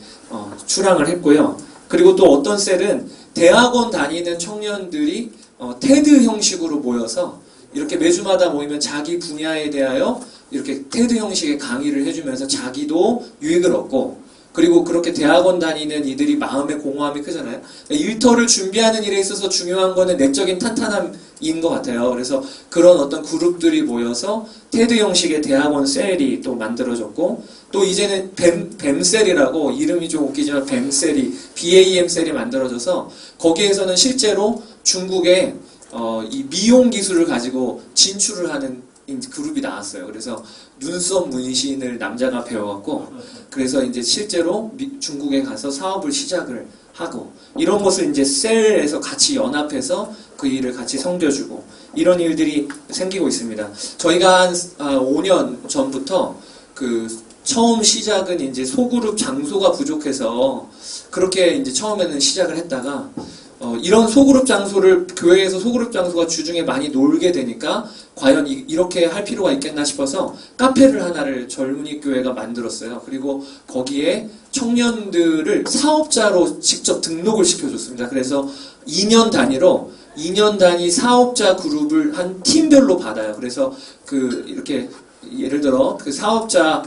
출항을 했고요. 그리고 또 어떤 셀은 대학원 다니는 청년들이 테드 형식으로 모여서 이렇게 매주마다 모이면 자기 분야에 대하여 이렇게 테드 형식의 강의를 해주면서 자기도 유익을 얻고, 그리고 그렇게 대학원 다니는 이들이 마음의 공허함이 크잖아요. 일터를 준비하는 일에 있어서 중요한 거는 내적인 탄탄함인 것 같아요. 그래서 그런 어떤 그룹들이 모여서 테드 형식의 대학원 셀이 또 만들어졌고, 또 이제는 뱀셀이라고, 이름이 좀 웃기지만 뱀셀이, BAM 셀이 만들어져서 거기에서는 실제로 중국의 이 미용 기술을 가지고 진출을 하는 그룹이 나왔어요. 그래서 눈썹 문신을 남자가 배워갖고, 그래서 이제 실제로 중국에 가서 사업을 시작을 하고, 이런 것을 이제 셀에서 같이 연합해서 그 일을 같이 섬겨주고, 이런 일들이 생기고 있습니다. 저희가 한 5년 전부터 처음 시작은 이제 소그룹 장소가 부족해서 그렇게 이제 처음에는 시작을 했다가, 이런 소그룹 장소를, 교회에서 소그룹 장소가 주중에 많이 놀게 되니까 과연 이렇게 할 필요가 있겠나 싶어서 카페를 하나를 젊은이 교회가 만들었어요. 그리고 거기에 청년들을 사업자로 직접 등록을 시켜줬습니다. 그래서 2년 단위 사업자 그룹을 한 팀별로 받아요. 그래서 이렇게 예를 들어 사업자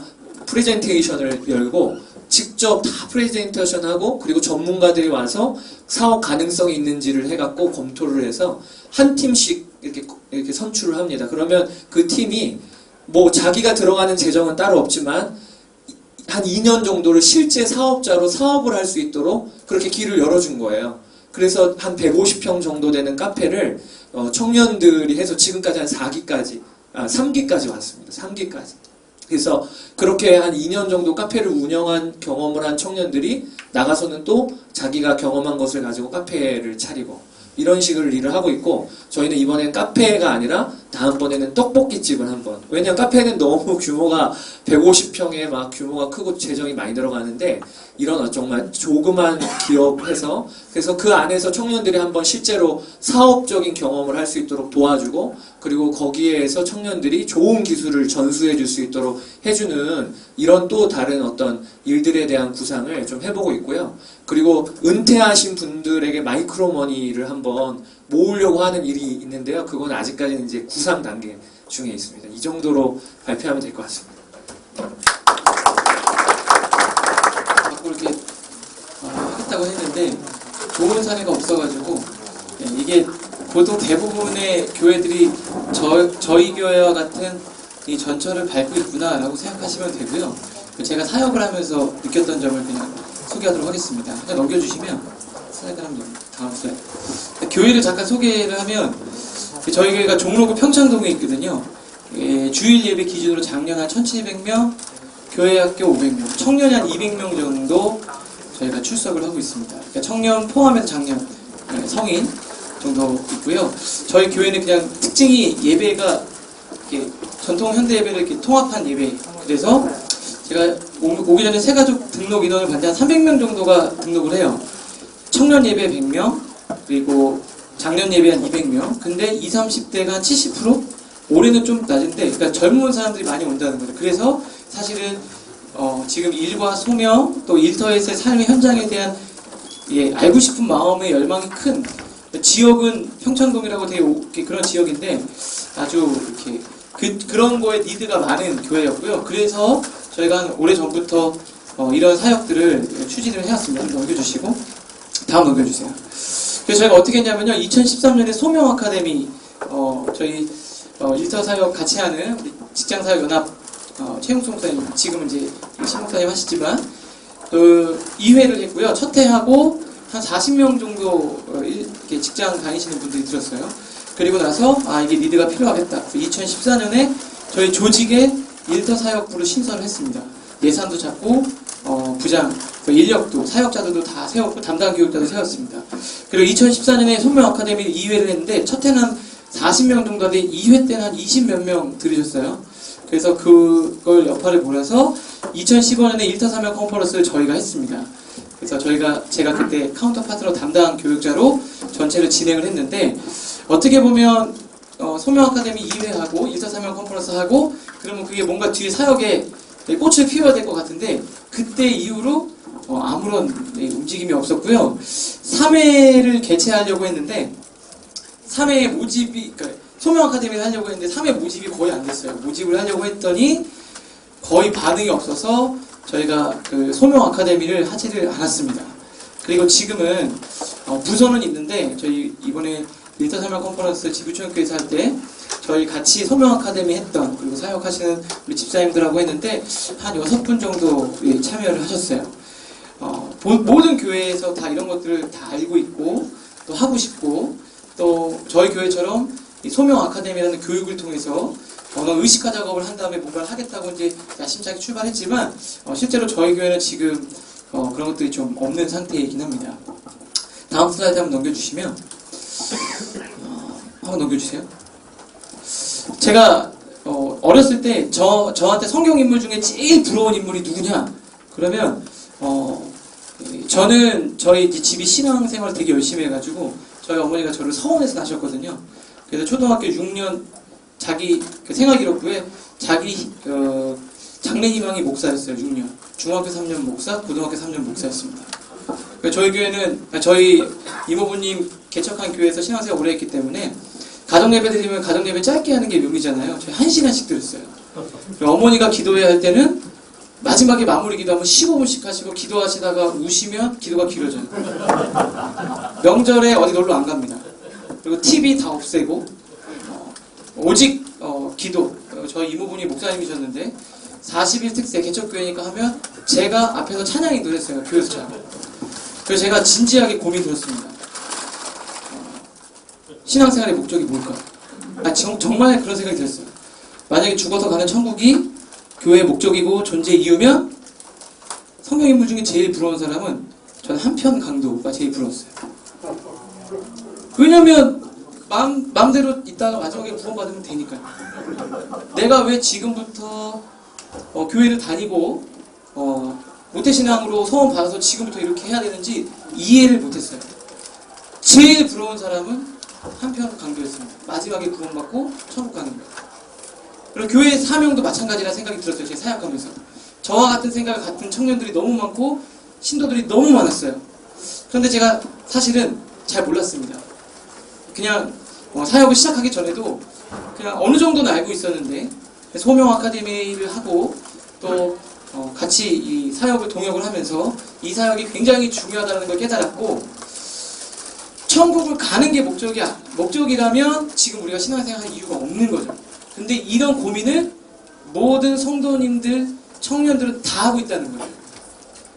프레젠테이션을 열고 직접 다 프레젠테이션하고, 그리고 전문가들이 와서 사업 가능성이 있는지를 해갖고 검토를 해서 한 팀씩 이렇게 선출을 합니다. 그러면 그 팀이 뭐 자기가 들어가는 재정은 따로 없지만 한 2년 정도를 실제 사업자로 사업을 할 수 있도록 그렇게 길을 열어준 거예요. 그래서 한 150평 정도 되는 카페를 청년들이 해서 지금까지 한 3기까지 왔습니다. 3기까지. 그래서 그렇게 한 2년 정도 카페를 운영한 경험을 한 청년들이 나가서는 또 자기가 경험한 것을 가지고 카페를 차리고, 이런 식으로 일을 하고 있고, 저희는 이번엔 카페가 아니라 다음번에는 떡볶이집을 한번, 왜냐면 카페는 너무 규모가 150평에 막 규모가 크고 재정이 많이 들어가는데, 이런 정말 조그만 기업해서, 그래서 그 안에서 청년들이 한번 실제로 사업적인 경험을 할 수 있도록 도와주고, 그리고 거기에서 청년들이 좋은 기술을 전수해 줄 수 있도록 해주는 이런 또 다른 어떤 일들에 대한 구상을 좀 해보고 있고요. 그리고 은퇴하신 분들에게 마이크로머니를 한번 모으려고 하는 일이 있는데요. 그건 아직까지는 이제 구상 단계 중에 있습니다. 이 정도로 발표하면 될 것 같습니다. 자꾸 이렇게 하겠다고 했는데 좋은 사례가 없어가지고, 이게 보통 대부분의 교회들이 저희 교회와 같은 이 전철을 밟고 있구나라고 생각하시면 되고요. 제가 사역을 하면서 느꼈던 점을 그냥 소개하도록 하겠습니다. 그냥 넘겨주시면 슬라이드 한번 다음 슬라이드. 교회를 잠깐 소개를 하면, 저희 교회가 종로구 평창동에 있거든요. 주일 예배 기준으로 작년 한 1,700명, 교회 학교 500명, 청년이 한 200명 정도 저희가 출석을 하고 있습니다. 그러니까 청년 포함해서 작년 성인 정도 있고요. 저희 교회는 그냥 특징이 예배가 이렇게 전통 현대 예배를 이렇게 통합한 예배. 그래서 제가 오기 전에 새가족 등록 인원을 봤는데 한 300명 정도가 등록을 해요. 청년 예배 100명, 그리고 작년 예배 한 200명. 근데 20, 30대가 한 70%? 올해는 좀 낮은데, 그러니까 젊은 사람들이 많이 온다는 거죠. 그래서 사실은 지금 일과 소명, 또 일터에서의 삶의 현장에 대한 알고 싶은 마음의 열망이 큰 지역은 평창동이라고 되게 그런 지역인데, 아주 이렇게 그런 거에 니드가 많은 교회였고요. 그래서 저희가 올해 전부터 이런 사역들을 추진을 해왔습니다. 넘겨주시고, 다음 넘겨주세요. 그래서 저희가 어떻게 했냐면요, 2013년에 소명 아카데미, 저희 일터 사역 같이 하는 직장 사역 연합 최용수 목사님, 지금은 이제 신 목사님 하시지만 2회를 했고요. 첫 회하고 한 40명 정도 이렇게 직장 다니시는 분들이 들었어요. 그리고 나서 이게 리드가 필요하겠다. 2014년에 저희 조직에 일터 사역부를 신설을 했습니다. 예산도 잡고 부장, 인력도, 사역자들도 다 세웠고 담당 교육자도 세웠습니다. 그리고 2014년에 손명 아카데미 2회를 했는데 첫 해는 40명 정도 하는데 2회 때는 한 20몇 명 들으셨어요. 그래서 그걸 여파를 보면서 2015년에 일터 사명 컨퍼런스를 저희가 했습니다. 그래서 제가 그때 카운터파트너 담당 교육자로 전체를 진행을 했는데, 어떻게 보면 소명 아카데미 2회하고 일터 사명 컨퍼런스 하고 그러면 그게 뭔가 뒤에 사역에 꽃을 피워야 될 것 같은데, 그때 이후로 아무런 움직임이 없었고요. 3회를 개최하려고 했는데 3회 모집이, 그러니까 소명 아카데미를 하려고 했는데 3회 모집이 거의 안 됐어요. 모집을 하려고 했더니 거의 반응이 없어서 저희가 그 소명 아카데미를 하지를 않았습니다. 그리고 지금은 부서는 있는데 저희 이번에 일타 설명 컨퍼런스 지구촌교회에서 할 때 저희 같이 소명 아카데미 했던 그리고 사역하시는 우리 집사님들하고 했는데 한 6분 정도 참여를 하셨어요. 모든 교회에서 다 이런 것들을 다 알고 있고 또 하고 싶고 또 저희 교회처럼 이 소명 아카데미라는 교육을 통해서 어느 의식화 작업을 한 다음에 뭔가를 하겠다고 이제 야심차게 출발했지만 실제로 저희 교회는 지금 그런 것들이 좀 없는 상태이긴 합니다. 다음 슬라이드 한번 넘겨주시면 한번 넘겨주세요. 제가 어렸을 때 저한테 성경 인물 중에 제일 부러운 인물이 누구냐? 그러면 저는 저희 집이 신앙생활을 되게 열심히 해가지고 저희 어머니가 저를 서원에서 낳으셨거든요. 그래서 초등학교 6년 자기 그 생활기록부에 자기 장래희망이 목사였어요. 6년. 중학교 3년 목사, 고등학교 3년 목사였습니다. 저희 교회는 저희 이모부님 개척한 교회에서 신앙생활 오래 했기 때문에 가정예배 드리면 가정예배 짧게 하는 게 묘미잖아요. 저희 1시간씩 들었어요. 어머니가 기도해야 할 때는 마지막에 마무리 기도 하면 15분씩 하시고 기도하시다가 우시면 기도가 길어져요. 명절에 어디 놀러 안 갑니다. 그리고 TV 다 없애고 오직 기도. 저희 이모분이 목사님이셨는데 40일 특세 개척교회니까 하면 제가 앞에서 찬양 인도를 했어요. 교회에서 잘. 그래서 제가 진지하게 고민 들었습니다. 신앙생활의 목적이 뭘까? 정말 그런 생각이 들었어요. 만약에 죽어서 가는 천국이 교회의 목적이고 존재 이유면 성경인물 중에 제일 부러운 사람은 저는 한편 강도가 제일 부러웠어요. 왜냐면 마음대로 있다가 마지막에 구원받으면 되니까요. 내가 왜 지금부터 교회를 다니고 모태신앙으로 소원 받아서 지금부터 이렇게 해야 되는지 이해를 못했어요. 제일 부러운 사람은 한편 강도였습니다. 마지막에 구원받고 천국 가는 거예요. 그리고 교회의 사명도 마찬가지라 생각이 들었어요. 제가 사역하면서. 저와 같은 생각을 갖는 청년들이 너무 많고 신도들이 너무 많았어요. 그런데 제가 사실은 잘 몰랐습니다. 그냥 사역을 시작하기 전에도 그냥 어느 정도는 알고 있었는데 소명 아카데미를 하고 또 같이 이 사역을 동역을 하면서 이 사역이 굉장히 중요하다는 걸 깨달았고 천국을 가는 게 목적이라면 지금 우리가 신앙생활 할 이유가 없는 거죠. 근데 이런 고민을 모든 성도님들, 청년들은 다 하고 있다는 거예요.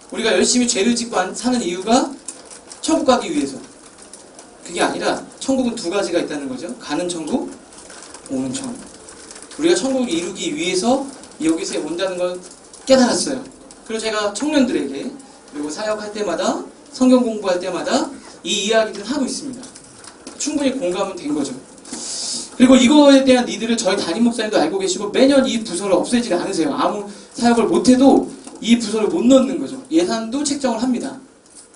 우리가 열심히 죄를 짓고 사는 이유가 천국 가기 위해서. 그게 아니라 천국은 두 가지가 있다는 거죠. 가는 천국, 오는 천국. 우리가 천국을 이루기 위해서 여기서 온다는 걸 깨달았어요. 그리고 제가 청년들에게 그리고 사역할 때마다 성경 공부할 때마다 이 이야기들을 하고 있습니다. 충분히 공감은 된 거죠. 그리고 이거에 대한 니들을 저희 담임 목사님도 알고 계시고 매년 이 부서를 없애지 않으세요. 아무 사역을 못해도 이 부서를 못 넣는 거죠. 예산도 책정을 합니다.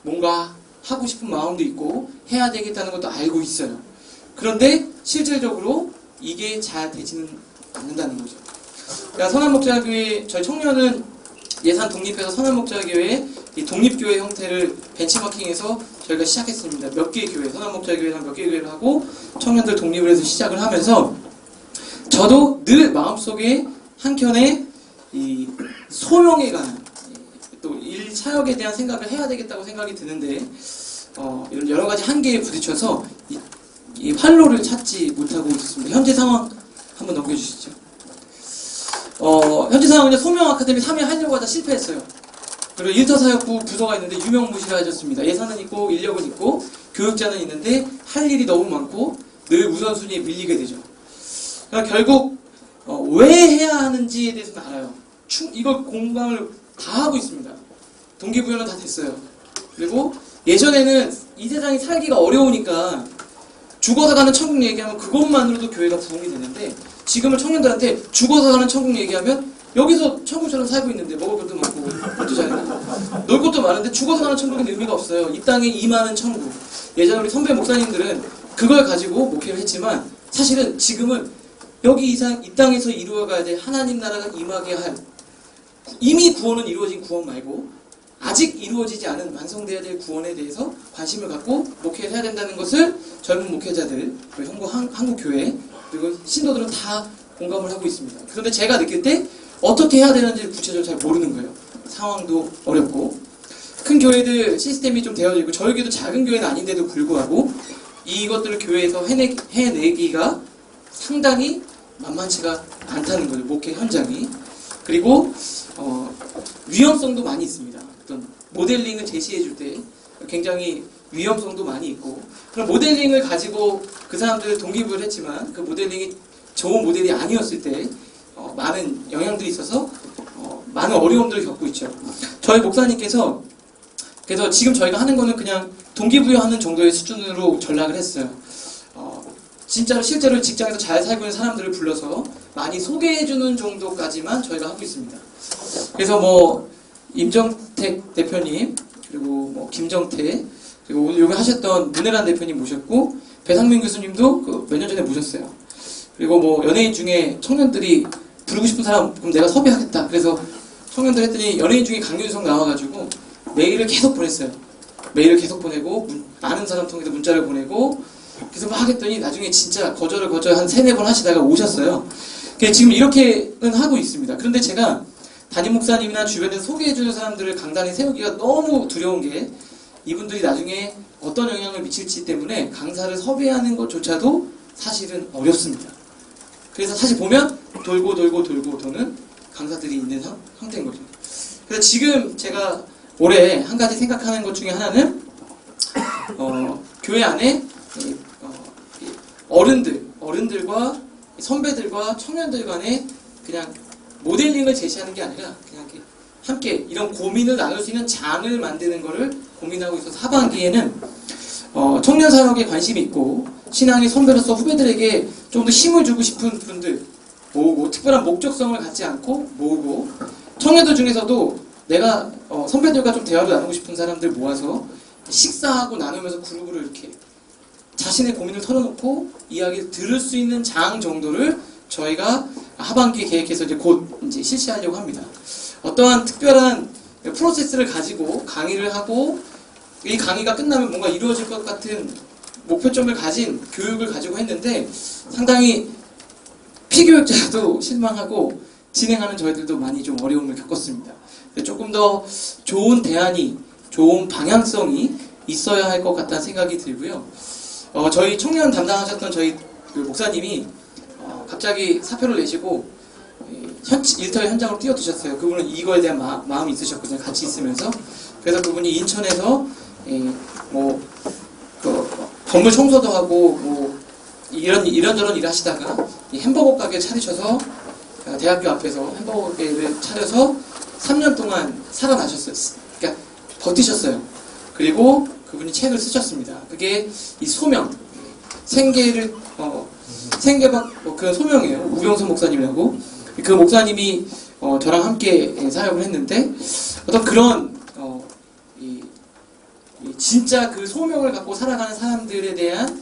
뭔가 하고 싶은 마음도 있고 해야 되겠다는 것도 알고 있어요. 그런데 실질적으로 이게 잘 되지는 않는다는 거죠. 그러니까 선한목자교회 저희 청년은 예산 독립해서 선한목자교회 이 독립교회 형태를 벤치마킹해서 저희가 시작했습니다. 몇 개의 교회, 선한목자교회랑 몇 개의 교회를 하고 청년들 독립을 해서 시작을 하면서 저도 늘 마음속에 한켠에 이 소명에 관한 또 일 사역에 대한 생각을 해야 되겠다고 생각이 드는데 이런 여러 가지 한계에 부딪혀서 이 활로를 찾지 못하고 있습니다. 현재 상황 한번 넘겨주시죠. 현재 상황은 소명 아카데미 3회 하려고 하다 실패했어요. 그리고 일터사역부 부서가 있는데 유명무실해졌습니다. 예산은 있고 인력은 있고 교육자는 있는데 할 일이 너무 많고 늘 우선순위에 밀리게 되죠. 그러니까 결국 왜 해야 하는지에 대해서는 알아요. 이걸 공감을 다 하고 있습니다. 동기부여는 다 됐어요. 그리고 예전에는 이 세상이 살기가 어려우니까 죽어서 가는 천국 얘기하면 그것만으로도 교회가 부흥이 되는데 지금은 청년들한테 죽어서 가는 천국 얘기하면 여기서 천국처럼 살고 있는데 먹을 것도 많고 것도 잘하고 놀 것도 많은데 죽어서 가는 천국은 의미가 없어요. 이 땅에 임하는 천국. 예전에 우리 선배 목사님들은 그걸 가지고 목회를 했지만 사실은 지금은 여기 이상 이 땅에서 이루어가야 될 하나님 나라가 임하게 할 이미 구원은 이루어진 구원 말고 아직 이루어지지 않은 완성돼야 될 구원에 대해서 관심을 갖고 목회를 해야 된다는 것을 젊은 목회자들, 그리고 한국교회 그리고 신도들은 다 공감을 하고 있습니다. 그런데 제가 느낄 때 어떻게 해야 되는지 구체적으로 잘 모르는 거예요. 상황도 어렵고 큰 교회들 시스템이 좀 되어져 있고 저희 교회도 작은 교회는 아닌데도 불구하고 이것들을 교회에서 해내기가 상당히 만만치가 않다는 거죠. 목회 현장이. 그리고 위험성도 많이 있습니다. 어떤 모델링을 제시해 줄 때 굉장히 위험성도 많이 있고 그런 모델링을 가지고 그 사람들을 동기부여를 했지만 그 모델링이 좋은 모델이 아니었을 때 많은 영향들이 있어서 많은 어려움들을 겪고 있죠. 저희 목사님께서 그래서 지금 저희가 하는 거는 그냥 동기부여하는 정도의 수준으로 전락을 했어요. 진짜로 실제로 직장에서 잘 살고 있는 사람들을 불러서 많이 소개해주는 정도까지만 저희가 하고 있습니다. 그래서 뭐 임정택 대표님 그리고 뭐 김정태 그리고 오늘 여기 하셨던 문혜란 대표님 모셨고 배상민 교수님도 그 몇 년 전에 모셨어요. 그리고 뭐 연예인 중에 청년들이 부르고 싶은 사람 그럼 내가 섭외하겠다. 그래서 청년들 했더니 연예인 중에 강윤성 나와가지고 메일을 계속 보냈어요. 메일을 계속 보내고 아는 사람 통해서 문자를 보내고 그래서 막 했더니 나중에 진짜 거절을 한 3-4번 하시다가 오셨어요. 지금 이렇게는 하고 있습니다. 그런데 제가 담임 목사님이나 주변에서 소개해주는 사람들을 강단에 세우기가 너무 두려운 게 이분들이 나중에 어떤 영향을 미칠지 때문에 강사를 섭외하는 것조차도 사실은 어렵습니다. 그래서 사실 보면 돌고 도는 강사들이 있는 상태인 거죠. 그래서 지금 제가 올해 한 가지 생각하는 것 중에 하나는 교회 안에 어른들과 선배들과 청년들 간에 그냥 모델링을 제시하는 게 아니라 그냥 함께 이런 고민을 나눌 수 있는 장을 만드는 거를 고민하고 있어서 하반기에는 청년 사역에 관심이 있고 신앙의 선배로서 후배들에게 좀 더 힘을 주고 싶은 분들 모으고 특별한 목적성을 갖지 않고 모으고 청년들 중에서도 내가 선배들과 좀 대화를 나누고 싶은 사람들 모아서 식사하고 나누면서 그룹으로 이렇게 자신의 고민을 털어놓고 이야기를 들을 수 있는 장 정도를 저희가 하반기 계획해서 곧 실시하려고 합니다. 어떠한 특별한 프로세스를 가지고 강의를 하고 이 강의가 끝나면 뭔가 이루어질 것 같은 목표점을 가진 교육을 가지고 했는데 상당히 피교육자도 실망하고 진행하는 저희들도 많이 좀 어려움을 겪었습니다. 조금 더 좋은 대안이, 좋은 방향성이 있어야 할 것 같다는 생각이 들고요. 저희 청년 담당하셨던 저희 그 목사님이 갑자기 사표를 내시고 일터의 현장으로 뛰어드셨어요. 그분은 이거에 대한 마음이 있으셨거든요. 같이 있으면서. 그래서 그분이 인천에서 건물 청소도 하고 이런저런 일을 하시다가 햄버거 가게 차리셔서 대학교 앞에서 햄버거 가게를 차려서 3년 동안 살아나셨어요. 그러니까 버티셨어요. 그리고 그분이 책을 쓰셨습니다. 그게 이 소명, 생계박 그 소명이에요. 우병선 목사님이라고. 그 목사님이 저랑 함께 사역을 했는데 어떤 그런 진짜 그 소명을 갖고 살아가는 사람들에 대한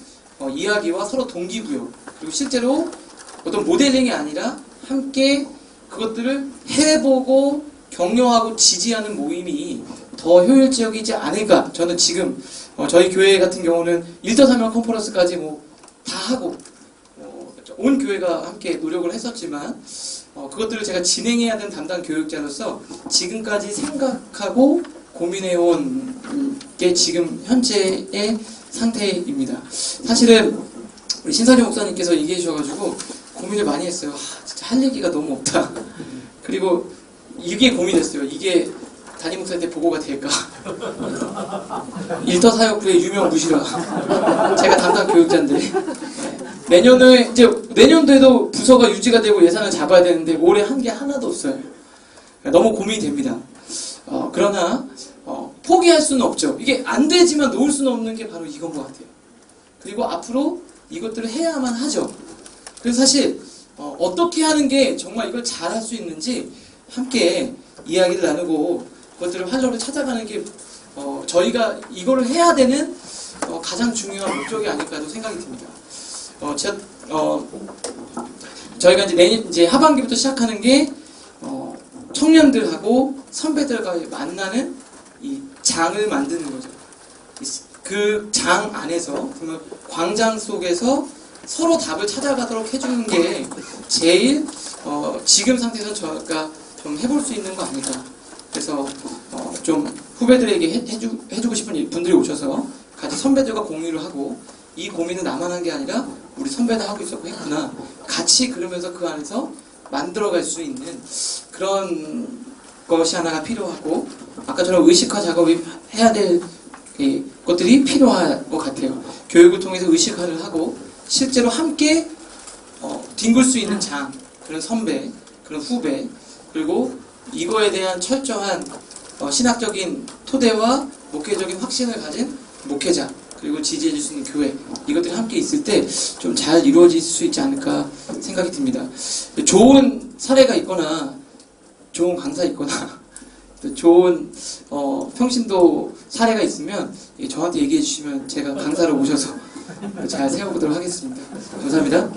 이야기와 서로 동기부여 그리고 실제로 어떤 모델링이 아니라 함께 그것들을 해보고 격려하고 지지하는 모임이 더 효율적이지 않을까. 저는 지금 저희 교회 같은 경우는 1더3명 컨퍼런스까지 다 하고 온 교회가 함께 노력을 했었지만 그것들을 제가 진행해야 되는 담당 교육자로서 지금까지 생각하고 고민해온 게 지금 현재의 상태입니다. 사실은 우리 신사리 목사님께서 얘기해 주셔가지고 고민을 많이 했어요. 진짜 할 얘기가 너무 없다. 그리고 이게 고민했어요. 이게 담임 목사한테 보고가 될까? 일터 사역 후에 유명 무시라. 제가 담당 교육자인데 내년도에도 부서가 유지가 되고 예산을 잡아야 되는데 올해 한 게 하나도 없어요. 너무 고민이 됩니다. 그러나 포기할 수는 없죠. 이게 안 되지만 놓을 수는 없는 게 바로 이건 것 같아요. 그리고 앞으로 이것들을 해야만 하죠. 그래서 사실 어떻게 하는 게 정말 이걸 잘할 수 있는지 함께 이야기를 나누고 그것들을 활로로 찾아가는 게 저희가 이거를 해야 되는 가장 중요한 목적이 아닐까도 생각이 듭니다. 저희가 이제 하반기부터 시작하는 게 청년들하고 선배들과 만나는 이 장을 만드는 거죠. 그 장 안에서 그러면 광장 속에서 서로 답을 찾아가도록 해주는 게 제일 지금 상태에서 저가 좀 해볼 수 있는 거 아닐까. 그래서 좀 후배들에게 해주고 싶은 분들이 오셔서 같이 선배들과 공유를 하고 이 고민은 나만 한 게 아니라 우리 선배도 하고 있었고 했구나. 같이 그러면서 그 안에서 만들어갈 수 있는 그런 것이 하나가 필요하고 아까처럼 의식화 작업이 해야 될 것들이 필요할 것 같아요. 교육을 통해서 의식화를 하고 실제로 함께 뒹굴 수 있는 장, 그런 선배, 그런 후배, 그리고 이거에 대한 철저한 신학적인 토대와 목회적인 확신을 가진 목회자, 그리고 지지해줄 수 있는 교회, 이것들이 함께 있을 때 좀 잘 이루어질 수 있지 않을까 생각이 듭니다. 좋은 사례가 있거나 좋은 강사 있거나 또 좋은 평신도 사례가 있으면 저한테 얘기해 주시면 제가 강사를 모셔서 잘 세워보도록 하겠습니다. 감사합니다.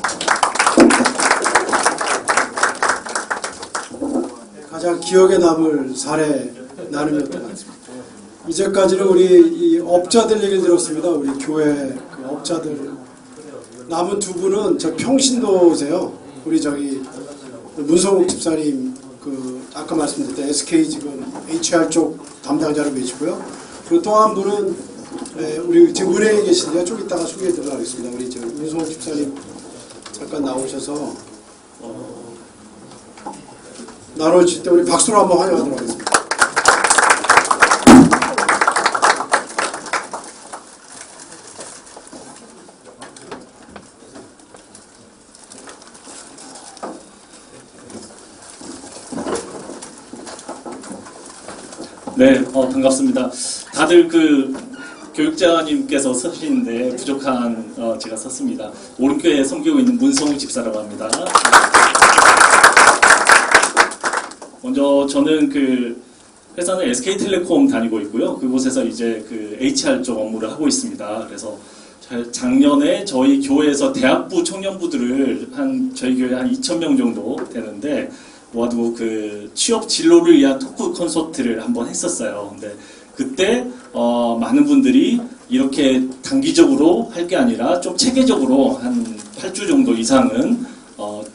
가장 기억에 남을 사례 나눔이었던 것 같습니다. 이제까지는 우리 이 업자들 얘기를 들었습니다. 우리 교회 그 업자들. 남은 두 분은 저 평신도세요. 우리 저기 문성욱 집사님 그 아까 말씀드렸던 SK 지금 HR 쪽 담당자로 계시고요. 그리고 또 한 분은 우리 지금 은행에 계신데요. 좀 이따가 소개해 드리도록 하겠습니다. 우리 저 문성욱 집사님 잠깐 나오셔서 나눠주실 때 우리 박수로 한번 환영하도록 하겠습니다. 네, 반갑습니다. 다들 그 교육자님께서 서시는데 부족한 제가 섰습니다. 오른교회에 섬기고 있는 문성욱 집사라고 합니다. 먼저 저는 그 회사는 SK텔레콤 다니고 있고요. 그곳에서 이제 그 HR 쪽 업무를 하고 있습니다. 그래서 작년에 저희 교회에서 대학부 청년부들을 저희 교회 한 2,000명 정도 되는데 모아두고 그 취업 진로를 위한 토크 콘서트를 한번 했었어요. 근데 그때 많은 분들이 이렇게 단기적으로 할 게 아니라 좀 체계적으로 한 8주 정도 이상은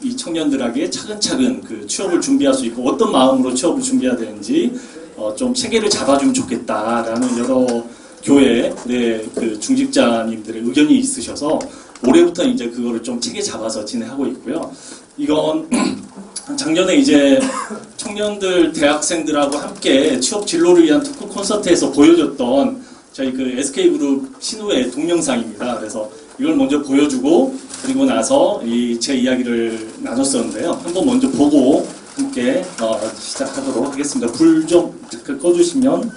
이 청년들에게 차근차근 그 취업을 준비할 수 있고 어떤 마음으로 취업을 준비해야 되는지 좀 체계를 잡아주면 좋겠다라는 여러 교회 그 중직자님들의 의견이 있으셔서 올해부터 이제 그거를 좀 체계 잡아서 진행하고 있고요. 이건 작년에 이제 청년들, 대학생들하고 함께 취업 진로를 위한 토크 콘서트에서 보여줬던 저희 그 SK그룹 신우의 동영상입니다. 그래서 이걸 먼저 보여주고 그리고 나서 제 이야기를 나눴었는데요. 한번 먼저 보고 함께 시작하도록 하겠습니다. 불 좀 잠깐 꺼주시면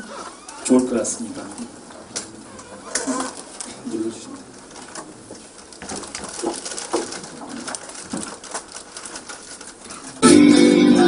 좋을 것 같습니다. 눌러주시면 됩니다.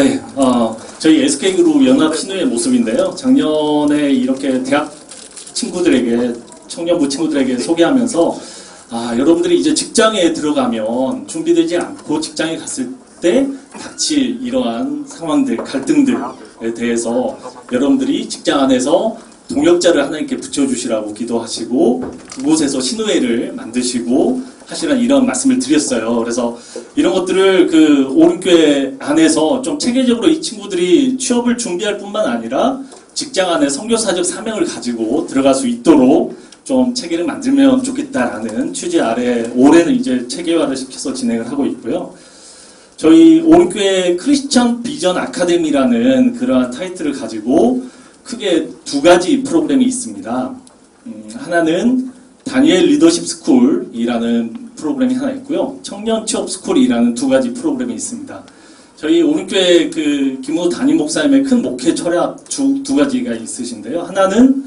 네, 저희 SK그룹 연합 신우의 모습인데요. 작년에 이렇게 대학 친구들에게, 청년부 친구들에게 소개하면서 여러분들이 이제 직장에 들어가면 준비되지 않고 직장에 갔을 때 닥칠 이러한 상황들, 갈등들에 대해서 여러분들이 직장 안에서 동역자를 하나님께 붙여주시라고 기도하시고 그곳에서 신우회를 만드시고 하시라는 이런 말씀을 드렸어요. 그래서 이런 것들을 그 오른교회 안에서 좀 체계적으로 이 친구들이 취업을 준비할 뿐만 아니라 직장 안에 선교사적 사명을 가지고 들어갈 수 있도록 좀 체계를 만들면 좋겠다라는 취지 아래 올해는 이제 체계화를 시켜서 진행을 하고 있고요. 저희 오른교회 크리스천 비전 아카데미라는 그러한 타이틀을 가지고 크게 두 가지 프로그램이 있습니다. 하나는 다니엘 리더십 스쿨이라는 프로그램이 하나 있고요. 청년 취업 스쿨이라는 두 가지 프로그램이 있습니다. 저희 오른교회 그 김우 담임 목사님의 큰 목회 철학 두 가지가 있으신데요. 하나는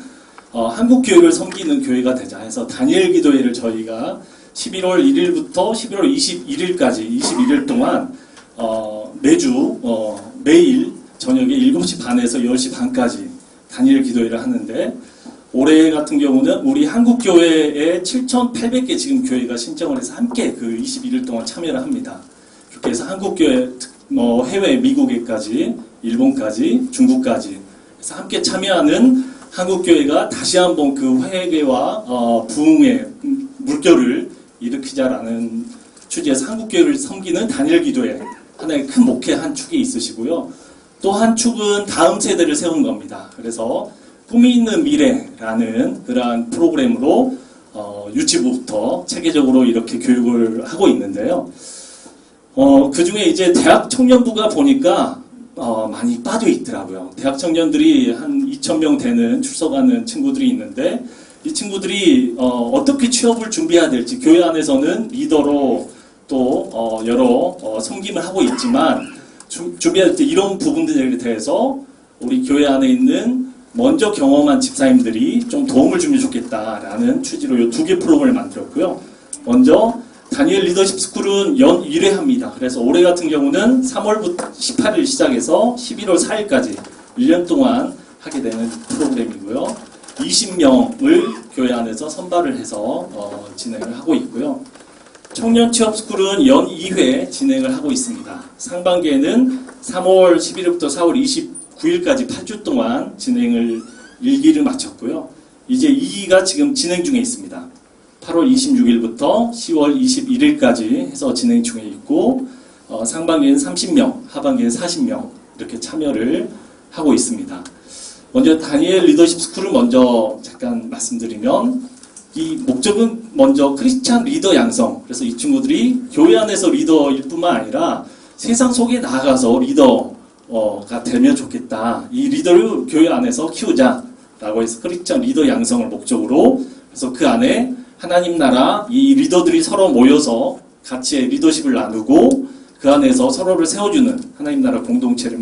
한국 교회를 섬기는 교회가 되자 해서 다니엘 기도회를 저희가 11월 1일부터 11월 21일까지 21일 동안 매주 매일 저녁에 7시 반에서 10시 반까지 다니엘 기도회를 하는데 올해 같은 경우는 우리 한국 교회에 7,800개 지금 교회가 신청을 해서 함께 그 21일 동안 참여를 합니다. 그렇게 해서 한국 교회 해외 미국에까지 일본까지 중국까지 해서 함께 참여하는 한국 교회가 다시 한번 그 회개와 부흥의 물결을 일으키자라는 취지에서 한국 교회를 섬기는 다니엘 기도회 하나의 큰 목회 한 축이 있으시고요. 또 한 축은 다음 세대를 세운 겁니다. 그래서 꿈이 있는 미래라는 그러한 프로그램으로 유치부부터 체계적으로 이렇게 교육을 하고 있는데요. 그 중에 이제 대학 청년부가 보니까 많이 빠져 있더라고요. 대학 청년들이 한 2,000명 되는 출석하는 친구들이 있는데 이 친구들이 어떻게 취업을 준비해야 될지 교회 안에서는 리더로 또 여러 섬김을 하고 있지만 준비할 때 이런 부분들에 대해서 우리 교회 안에 있는 먼저 경험한 집사님들이 좀 도움을 주면 좋겠다라는 취지로 이 두 개 프로그램을 만들었고요. 먼저 다니엘 리더십 스쿨은 연 1회 합니다. 그래서 올해 같은 경우는 3월부터 18일 시작해서 11월 4일까지 1년 동안 하게 되는 프로그램이고요. 20명을 교회 안에서 선발을 해서 진행을 하고 있고요. 청년 취업 스쿨은 연 2회 진행을 하고 있습니다. 상반기에는 3월 11일부터 4월 29일까지 8주 동안 진행을 1기를 마쳤고요. 이제 2기가 지금 진행 중에 있습니다. 8월 26일부터 10월 21일까지 해서 진행 중에 있고 상반기에는 30명, 하반기에는 40명 이렇게 참여를 하고 있습니다. 먼저 다니엘 리더십 스쿨을 먼저 잠깐 말씀드리면 이 목적은 먼저 크리스찬 리더 양성. 그래서 이 친구들이 교회 안에서 리더일 뿐만 아니라 세상 속에 나아가서 리더가 되면 좋겠다. 이 리더를 교회 안에서 키우자라고 해서 크리스찬 리더 양성을 목적으로 그래서 그 안에 하나님 나라 이 리더들이 서로 모여서 같이 리더십을 나누고 그 안에서 서로를 세워주는 하나님 나라 공동체를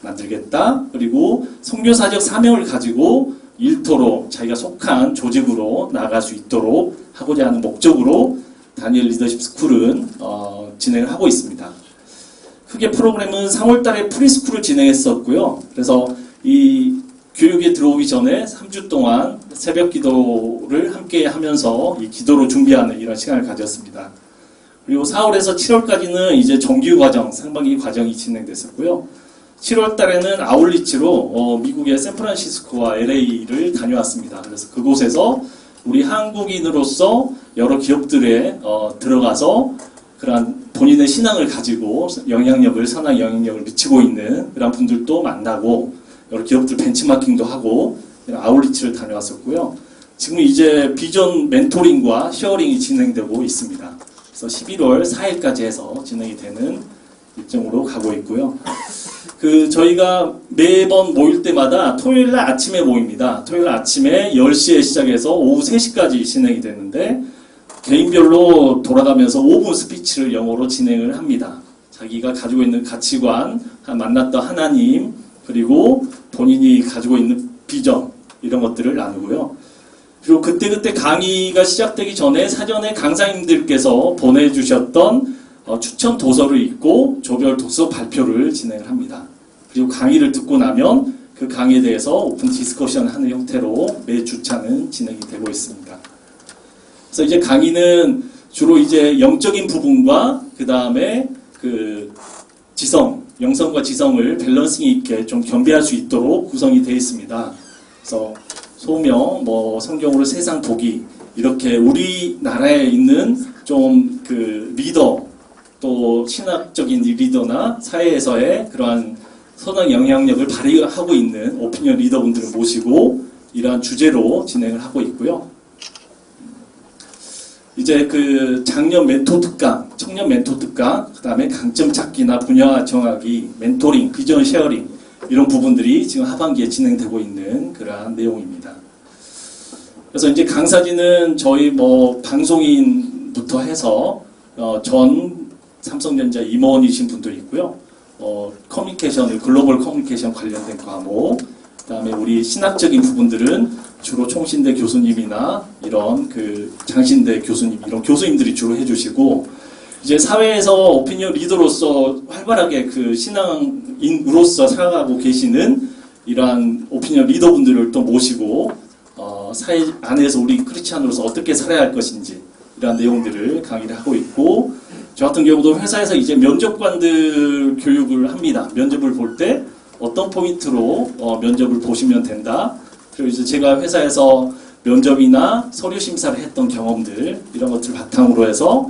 만들겠다. 그리고 선교사적 사명을 가지고 일터로 자기가 속한 조직으로 나아갈 수 있도록 하고자 하는 목적으로 다니엘 리더십 스쿨은 진행을 하고 있습니다. 크게 프로그램은 3월 달에 프리스쿨을 진행했었고요. 그래서 이 교육에 들어오기 전에 3주 동안 새벽 기도를 함께 하면서 이 기도로 준비하는 이런 시간을 가졌습니다. 그리고 4월에서 7월까지는 이제 정규 과정, 상반기 과정이 진행됐었고요. 7월 달에는 아울리치로 미국의 샌프란시스코와 LA를 다녀왔습니다. 그래서 그곳에서 우리 한국인으로서 여러 기업들에 들어가서 그런 본인의 신앙을 가지고 선한 영향력을 미치고 있는 그런 분들도 만나고 여러 기업들 벤치마킹도 하고 아울리치를 다녀왔었고요. 지금 이제 비전 멘토링과 쉐어링이 진행되고 있습니다. 그래서 11월 4일까지 해서 진행이 되는 일정으로 가고 있고요. 저희가 매번 모일 때마다 토요일 날 아침에 모입니다. 토요일 날 아침에 10시에 시작해서 오후 3시까지 진행이 되는데 개인별로 돌아가면서 5분 스피치를 영어로 진행을 합니다. 자기가 가지고 있는 가치관, 만났던 하나님, 그리고 본인이 가지고 있는 비전 이런 것들을 나누고요. 그리고 그때 강의가 시작되기 전에 사전에 강사님들께서 보내주셨던 추천 도서를 읽고 조별 독서 발표를 진행을 합니다. 그리고 강의를 듣고 나면 그 강의에 대해서 오픈 디스커션 하는 형태로 매 주차는 진행이 되고 있습니다. 그래서 이제 강의는 주로 이제 영적인 부분과 그 다음에 그 영성과 지성을 밸런싱 있게 좀 겸비할 수 있도록 구성이 되어 있습니다. 그래서 소명, 성경으로 세상 보기, 이렇게 우리나라에 있는 좀 그 리더, 또 신학적인 리더나 사회에서의 그러한 선한 영향력을 발휘하고 있는 오피니언 리더분들을 모시고 이러한 주제로 진행을 하고 있고요. 이제 그 작년 멘토 특강, 청년 멘토 특강, 그 다음에 강점 찾기나 분야 정하기, 멘토링, 비전 쉐어링, 이런 부분들이 지금 하반기에 진행되고 있는 그러한 내용입니다. 그래서 이제 강사진은 저희 방송인부터 해서 전 삼성전자 임원이신 분도 있고요. 커뮤니케이션, 글로벌 커뮤니케이션 관련된 과목, 그 다음에 우리 신학적인 부분들은 주로 총신대 교수님이나 이런 그 장신대 교수님, 이런 교수님들이 주로 해주시고, 이제 사회에서 오피니언 리더로서 활발하게 그 신앙인으로서 살아가고 계시는 이러한 오피니언 리더분들을 또 모시고, 사회 안에서 우리 크리스찬으로서 어떻게 살아야 할 것인지, 이러한 내용들을 강의를 하고 있고, 저 같은 경우도 회사에서 이제 면접관들 교육을 합니다. 면접을 볼 때 어떤 포인트로 면접을 보시면 된다. 그리고 이제 제가 회사에서 면접이나 서류 심사를 했던 경험들, 이런 것들을 바탕으로 해서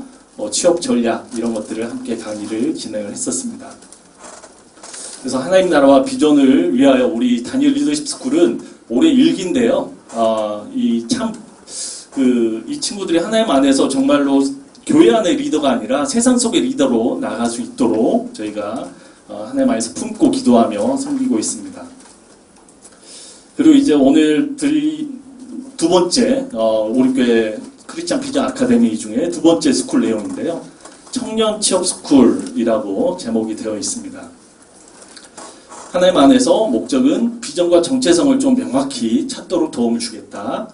취업 전략, 이런 것들을 함께 강의를 진행을 했었습니다. 그래서 하나님 나라와 비전을 위하여 우리 다니엘 리더십 스쿨은 올해 1기인데요. 이 친구들이 하나님 안에서 정말로 교회 안의 리더가 아니라 세상 속의 리더로 나아갈 수 있도록 저희가 하나님 안에서 품고 기도하며 섬기고 있습니다. 그리고 이제 오늘 두 번째 우리 교회 크리스찬 비전 아카데미 중에 두 번째 스쿨 내용인데요. 청년 취업 스쿨이라고 제목이 되어 있습니다. 하나님 안에서 목적은 비전과 정체성을 좀 명확히 찾도록 도움을 주겠다.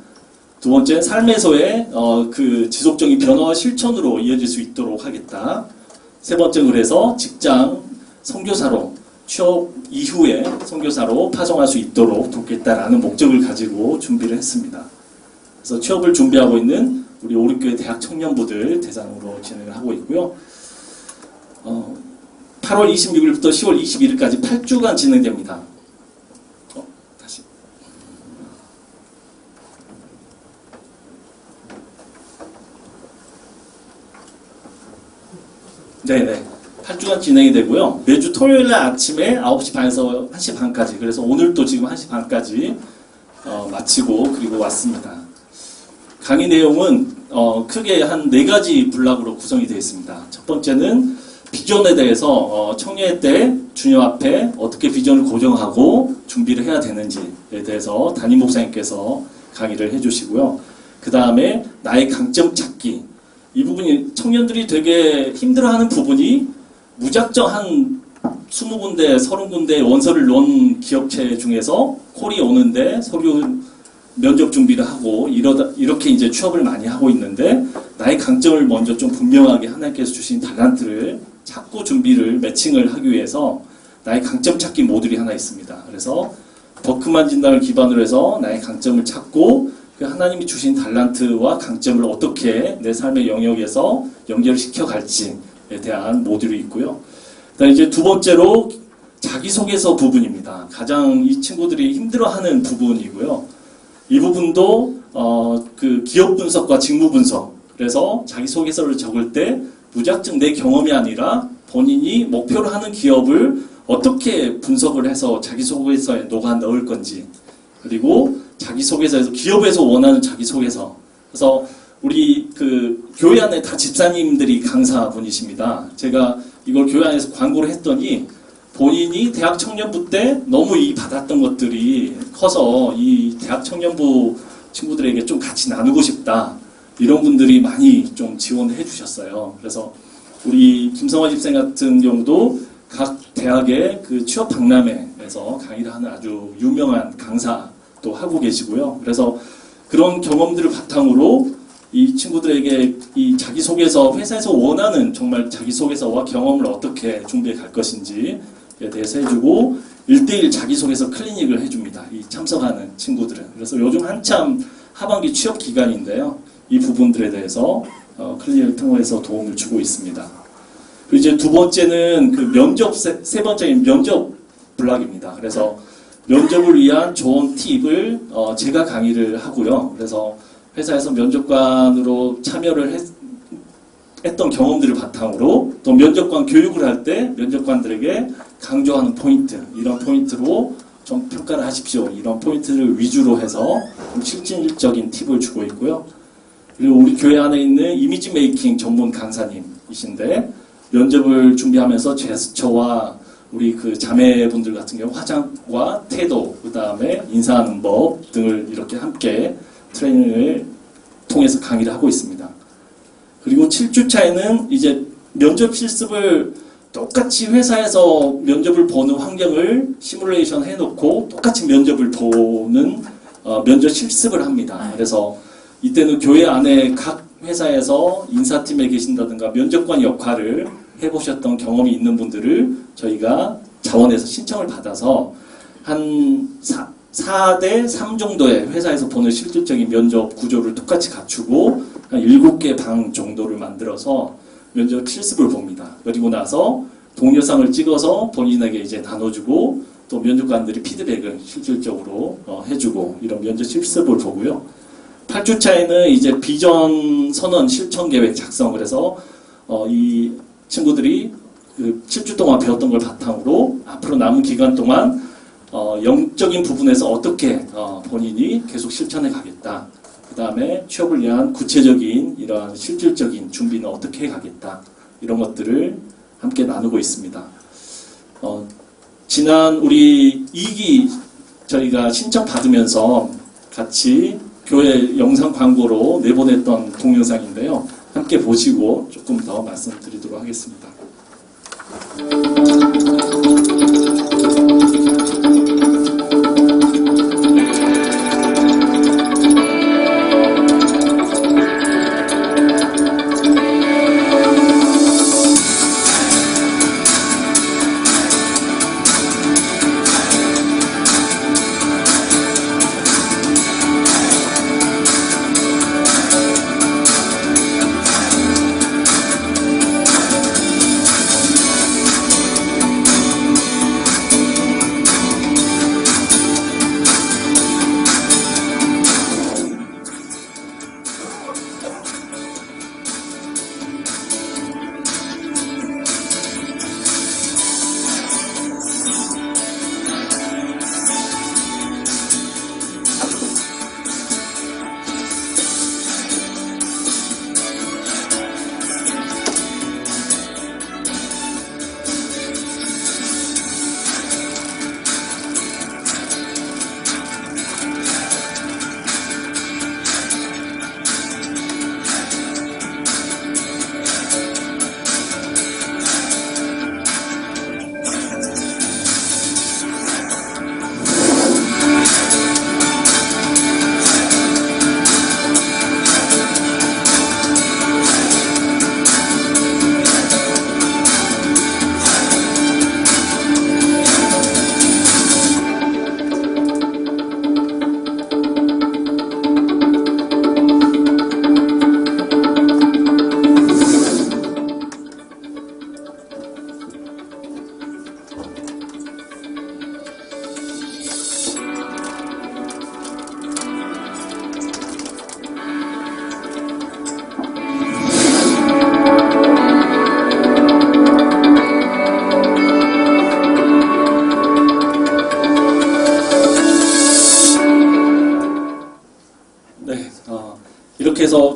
두 번째, 삶에서의 그 지속적인 변화와 실천으로 이어질 수 있도록 하겠다. 세 번째, 그래서 직장 선교사로 취업 이후에 선교사로 파송할 수 있도록 돕겠다라는 목적을 가지고 준비를 했습니다. 그래서 취업을 준비하고 있는 우리 오립교회 대학 청년부들 대상으로 진행을 하고 있고요. 8월 26일부터 10월 21일까지 8주간 진행됩니다. 다시. 네네. 8주간 진행이 되고요. 매주 토요일 날 아침에 9시 반에서 1시 반까지. 그래서 오늘도 지금 1시 반까지 마치고 그리고 왔습니다. 강의 내용은 크게 한 4가지 블록으로 구성이 되어 있습니다. 첫 번째는 비전에 대해서 청년회 때 주님 앞에 어떻게 비전을 고정하고 준비를 해야 되는지에 대해서 담임 목사님께서 강의를 해주시고요. 그 다음에 나의 강점 찾기. 이 부분이 청년들이 되게 힘들어하는 부분이 무작정 한 20군데, 30군데 원서를 넣은 기업체 중에서 콜이 오는데 서류 면접 준비를 하고 이렇게 이제 취업을 많이 하고 있는데 나의 강점을 먼저 좀 분명하게 하나님께서 주신 달란트를 찾고 준비를 매칭을 하기 위해서 나의 강점 찾기 모듈이 하나 있습니다. 그래서 버크만 진단을 기반으로 해서 나의 강점을 찾고 그 하나님이 주신 달란트와 강점을 어떻게 내 삶의 영역에서 연결시켜 갈지에 대한 모듈이 있고요. 그다음에 이제 두 번째로 자기소개서 부분입니다. 가장 이 친구들이 힘들어하는 부분이고요. 이 부분도 그 기업 분석과 직무 분석. 그래서 자기소개서를 적을 때 무작정 내 경험이 아니라 본인이 목표로 하는 기업을 어떻게 분석을 해서 자기소개서에 녹아 넣을 건지, 그리고 자기소개서에서 기업에서 원하는 자기소개서. 그래서 우리 그 교회 안에 다 집사님들이 강사분이십니다. 제가 이걸 교회 안에서 광고를 했더니 본인이 대학 청년부 때 너무 이 받았던 것들이 커서 이 대학 청년부 친구들에게 좀 같이 나누고 싶다. 이런 분들이 많이 좀 지원을 해주셨어요. 그래서 우리 김성화 집사님 같은 경우도 각 대학의 그 취업 박람회에서 강의를 하는 아주 유명한 강사도 하고 계시고요. 그래서 그런 경험들을 바탕으로 이 친구들에게 이 자기소개서, 회사에서 원하는 정말 자기소개서와 경험을 어떻게 준비해 갈 것인지에 대해서 해주고 1대1 자기소개서 클리닉을 해줍니다. 이 참석하는 친구들은. 그래서 요즘 한참 하반기 취업 기간인데요. 이 부분들에 대해서 클리닉을 통해서 도움을 주고 있습니다. 그리고 이제 두 번째는 그 면접, 세 번째는 면접 블락입니다. 그래서 면접을 위한 좋은 팁을 제가 강의를 하고요. 그래서 회사에서 면접관으로 참여를 했던 경험들을 바탕으로 또 면접관 교육을 할 때 면접관들에게 강조하는 포인트, 이런 포인트로 좀 평가를 하십시오. 이런 포인트를 위주로 해서 좀 실질적인 팁을 주고 있고요. 그리고 우리 교회 안에 있는 이미지 메이킹 전문 강사님이신데 면접을 준비하면서 제스처와 우리 그 자매분들 같은 경우 화장과 태도, 그 다음에 인사하는 법 등을 이렇게 함께 트레이닝을 통해서 강의를 하고 있습니다. 그리고 7주차에는 이제 면접 실습을 똑같이 회사에서 면접을 보는 환경을 시뮬레이션 해놓고 똑같이 면접을 보는 면접 실습을 합니다. 그래서 이때는 교회 안에 각 회사에서 인사팀에 계신다든가 면접관 역할을 해보셨던 경험이 있는 분들을 저희가 자원에서 신청을 받아서 한 4대 3 정도의 회사에서 보는 실질적인 면접 구조를 똑같이 갖추고 한 7개 방 정도를 만들어서 면접 실습을 봅니다. 그리고 나서 동영상을 찍어서 본인에게 이제 나눠주고 또 면접관들이 피드백을 실질적으로 해주고 이런 면접 실습을 보고요. 8주차에는 이제 비전 선언 실천 계획 작성을 해서 이 친구들이 그 7주 동안 배웠던 걸 바탕으로 앞으로 남은 기간 동안 영적인 부분에서 어떻게 본인이 계속 실천해 가겠다. 그 다음에 취업을 위한 구체적인 이러한 실질적인 준비는 어떻게 해 가겠다. 이런 것들을 함께 나누고 있습니다. 지난 우리 2기 저희가 신청 받으면서 같이 교회 영상 광고로 내보냈던 동영상인데요. 함께 보시고 조금 더 말씀드리도록 하겠습니다. 이렇게 해서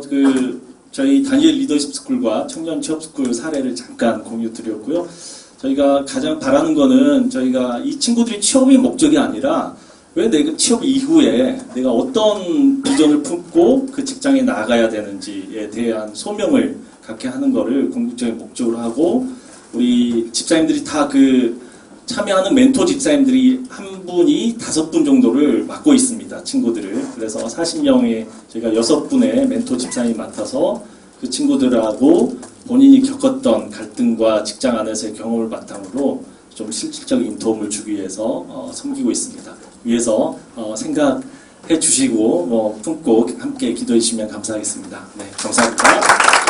저희 다니엘 리더십 스쿨과 청년 취업 스쿨 사례를 잠깐 공유 드렸고요. 저희가 가장 바라는 거는 저희가 이 친구들이 취업이 목적이 아니라 왜 내가 취업 이후에 내가 어떤 비전을 품고 그 직장에 나가야 되는지에 대한 소명을 갖게 하는 거를 궁극적인 목적으로 하고 우리 집사님들이 다 참여하는 멘토 집사님들이 한 분이 5분 정도를 맡고 있습니다. 친구들을. 그래서 40명의 저희가 6분의 멘토 집사님이 맡아서 그 친구들하고 본인이 겪었던 갈등과 직장 안에서의 경험을 바탕으로 좀 실질적인 도움을 주기 위해서 섬기고 있습니다. 위해서 생각해 주시고 품고 함께 기도해 주시면 감사하겠습니다. 네, 감사합니다.